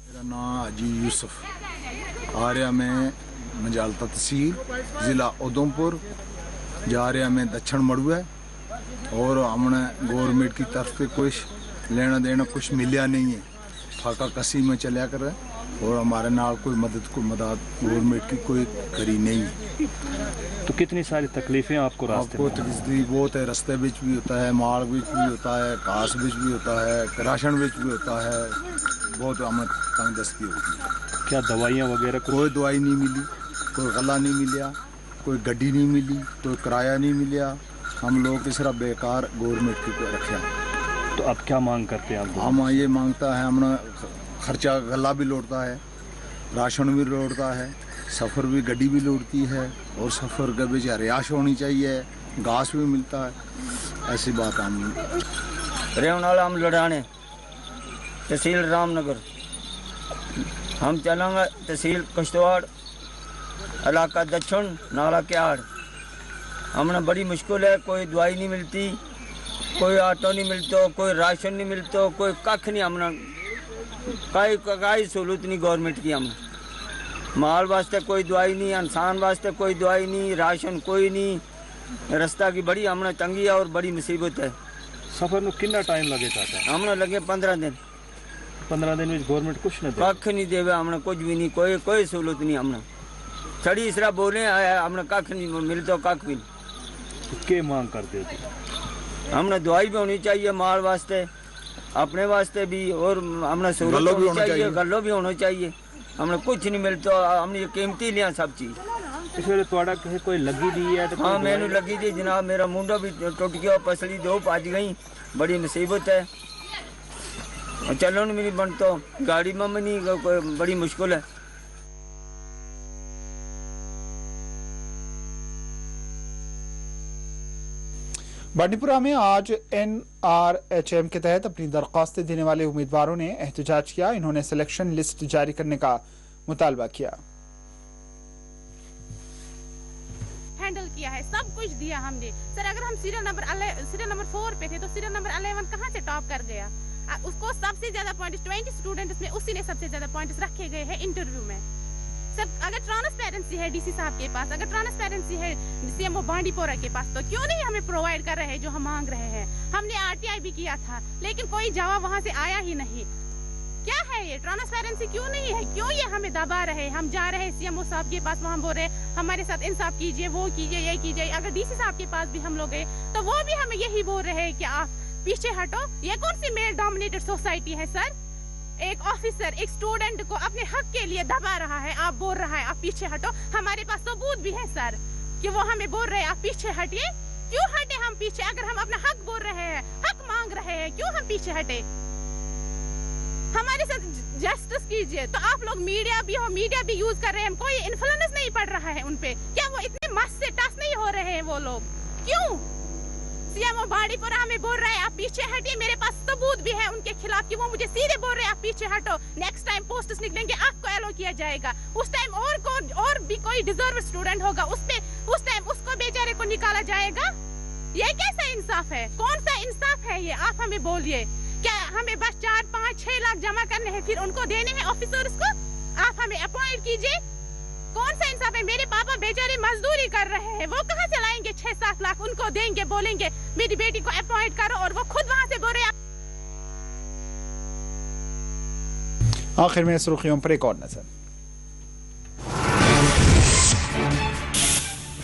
मेरा नाम अजी यूसुफ आर्या में मजालता तहसील ज़िला उधमपुर जा रहे हमें दक्षिण मड़ुआ और हमने गवर्नमेंट की तरफ से कुछ लेना देना कुछ मिला नहीं है। फाका कसी में चला कर और हमारे नाल कोई मदद गवर्नमेंट की कोई करी नहीं है। तो कितनी सारी तकलीफें आपको रास्ते में? तकलीफ बहुत है, रास्ते बीच भी होता है, माल बीच भी होता है, घास बीच भी होता है, राशन बीच भी होता है, बहुत हमें तंगदस्ती होती है। क्या दवाइयाँ वगैरह? कोई दवाई नहीं मिली, कोई गला नहीं मिला, कोई गड्डी नहीं मिली, कोई किराया नहीं मिला। हम लोग इस तरह बेकार गवर्नमेंट की रखे। तो अब क्या मांग करते हैं आप? हम ये मांगता है, हमने खर्चा गला भी लौटता है, राशन भी लौटता है, सफ़र भी गड्डी भी लौटती है और सफ़र के बीच रिहाइश होनी चाहिए, घास भी मिलता है। ऐसी बात हम रहने वाला हम लड़ाने तहसील रामनगर, हम चलेंगे तहसील कश्तवाड़, इलाका दक्षिण नाला क्याड़। हमने बड़ी मुश्किल है, कोई दवाई नहीं मिलती, कोई ऑटो नहीं मिलता, कोई राशन नहीं मिलता, कोई कख नहीं। हमने काई सहूलत नहीं गवर्नमेंट की। हमने माल वास्ते कोई दवाई नहीं, इंसान वास्ते कोई दवाई नहीं, राशन कोई नहीं, रास्ता की बड़ी हमने तंगी है और बड़ी मुसीबत है। सफर में कितना टाइम लगे चाचा? हमने लगे 15 दिन। 15 दिन में गवर्नमेंट कुछ नहीं कख नहीं देवे, हमने कुछ भी नहीं, कोई सहूलत नहीं। हमने छड़ी इस तरह बोले हमने कख नहीं मिलता, कख भी नहीं। क्या मांग करते हो? हमने दवाई भी होनी चाहिए माल वास्ते, अपने वास्ते भी, और हमने सहूलत होनी चाहिए, गल्लो भी होना चाहिए। हमने कुछ नहीं मिलता, हमने कीमती लिया सब चीज़। इस वे थोड़ा कोई लगी दी है? हाँ मैंने लगी थी जनाब, मेरा मुंडा भी टुट गया, पसली 2 पाज गई, बड़ी मुसीबत है। चलो नहीं मेरी बनता, गाड़ी में नहीं, बड़ी मुश्किल है। बांडीपुरा में आज NRHM के तहत अपनी दरख्वास्तें देने वाले उम्मीदवारों ने एहतजाज किया। इन्होंने सिलेक्शन लिस्ट जारी करने का मुतालबा किया। हैंडल किया है, सब कुछ दिया हमने। सर अगर हम सीरियल नंबर 4 पे थे तो सीरियल नंबर 11 कहाँ से टॉप कर गया? उसको सबसे ज्यादा पॉइंट्स 20 स्टूडेंट्स में उसी ने सबसे ज्यादा पॉइंट्स रखे गए हैं इंटरव्यू में। सर अगर ट्रांसपेरेंसी है डीसी साहब के पास, अगर ट्रांसपेरेंसी है सीएमओ बांडीपुरा के पास, तो क्यों नहीं हमें प्रोवाइड कर रहे हैं जो हम मांग रहे हैं? हमने RTI भी किया था लेकिन कोई जवाब वहाँ से आया ही नहीं। क्या है ये ट्रांसपेरेंसी? क्यों नहीं है? क्यों ये हमें दबा रहे? हम जा रहे हैं सीएमओ साहब के पास, वहाँ बोल रहे हमारे साथ इंसाफ कीजिए, वो कीजिए, ये कीजिए। अगर डीसी साहब के पास भी हम लोग गए तो वो भी हमें यही बोल रहे हैं कि आप पीछे हटो। ये कौन सी मेल डोमिनेटेड सोसाइटी है सर? एक ऑफिसर एक स्टूडेंट को अपने हक के लिए दबा रहा है, आप बोल रहा है आप पीछे हटो। हमारे पास सबूत भी है सर कि वो हमें बोल रहे हैं आप पीछे हटिए। क्यों हटे हम पीछे? अगर हम अपना हक बोल रहे हैं, हक मांग रहे हैं, क्यों हम पीछे हटे? हमारे साथ जस्टिस कीजिए। तो आप लोग मीडिया भी हो, मीडिया भी यूज कर रहे हैं, कोई इन्फ्लुएंस नहीं पड़ रहा है उनपे? क्या वो इतने मस्त से टस नहीं हो रहे हैं वो लोग? क्यों? सीएमओ बांडीपुरा हमें बोल रहा है आप पीछे हटिए, मेरे पास सबूत भी है उनके खिलाफ कि वो मुझे सीधे बोल रहे हैं आप पीछे हटो। नेक्स्ट टाइम पोस्ट्स निकलेंगे आपको एलो किया जाएगा। उस टाइम और भी कोई डिजर्व स्टूडेंट होगा उस टाइम उसको बेचारे को निकाला जाएगा। ये कैसा इंसाफ है? कौन सा इंसाफ है ये? आप हमें बोलिए। क्या हमें बस 4, 5, 6 लाख जमा करने हैं फिर उनको देने हैं ऑफिसर्स को? आप हमें अपॉइंट कीजिए। कौन सा इंसाफ है? मेरे पापा बेचारे मजदूरी कर रहे हैं, वो कहाँ से लाएंगे 6-7 लाख? उनको देंगे, बोलेंगे मेरी बेटी को अपॉइंट करो, और वो खुद वहाँ से बोल रहे हैं। आखिर में सुर्खियों पर एक और नजर।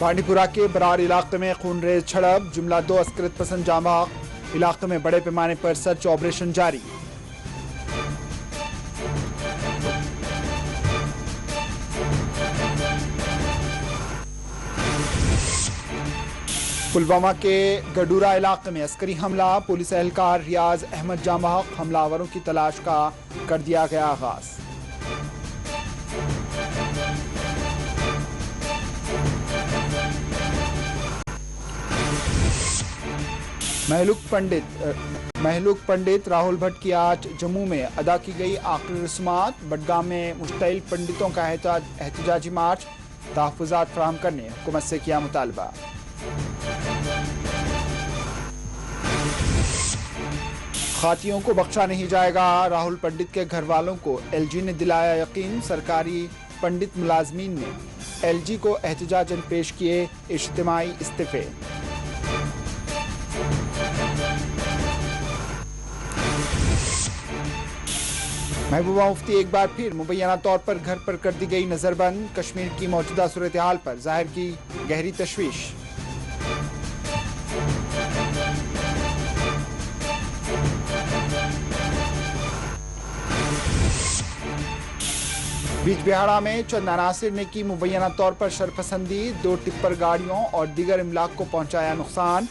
बांडीपुरा के बरार इलाके में खूनरेज झड़प, जुमला 2 अस्करत पसंद जामा। इलाके में बड़े पैमाने पर सर्च ऑपरेशन जारी। पुलवामा के गडूरा इलाके में अस्करी हमला, पुलिस एहलकार रियाज अहमद जामा, हमलावरों की तलाश का कर दिया गया आगाज। महलूक पंडित राहुल भट्ट की आज जम्मू में अदा की गई आखिरी रस्मात। बडगाम में मुश्तइल पंडितों का एहतजाजी मार्च, तहफ़्फ़ुज़ात फराहम करने हुकूमत से किया मुतालबा। खातियों को बख्शा नहीं जाएगा, राहुल पंडित के घर वालों को LG ने दिलाया यकीन। सरकारी पंडित मुलाजमीन ने LG को एहतजाजन पेश किए इज्तिमाई इस्तीफे। महबूबा मुफ्ती एक बार फिर मुबैना तौर पर घर पर कर दी गई नजरबंद। कश्मीर की मौजूदा सूरत हाल पर जाहिर की गहरी तशवीश। बीच बिहाड़ा में चंद अनासिर ने की मुबैना तौर पर शरपसंदी। 2 टिप्पर गाड़ियों और दीगर इमलाक को पहुंचाया नुकसान।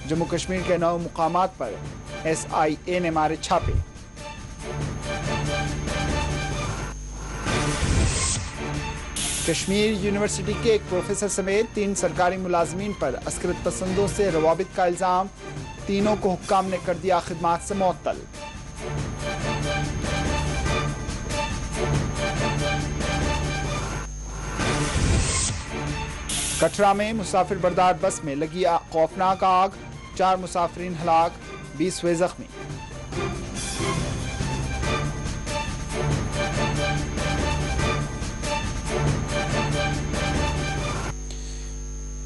जम्मू कश्मीर के 9 मुकामात पर SIA ने मारे छापे। कश्मीर यूनिवर्सिटी के एक प्रोफेसर समेत 3 सरकारी मुलाजमीन पर अस्करत पसंदों से रवाबित का इल्जाम। तीनों को हुक्काम ने कर दिया खिदमात से मुअत्तल। कटरा में मुसाफिर बरदार बस में लगी खौफनाक आग। 4 मुसाफिरीन हलाक, 20 हुए जख्मी।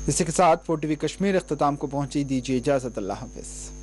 इसी के साथ 4TV कश्मीर इख्तिताम को पहुंची। दीजिए इजाजत। अल्लाह हाफिज।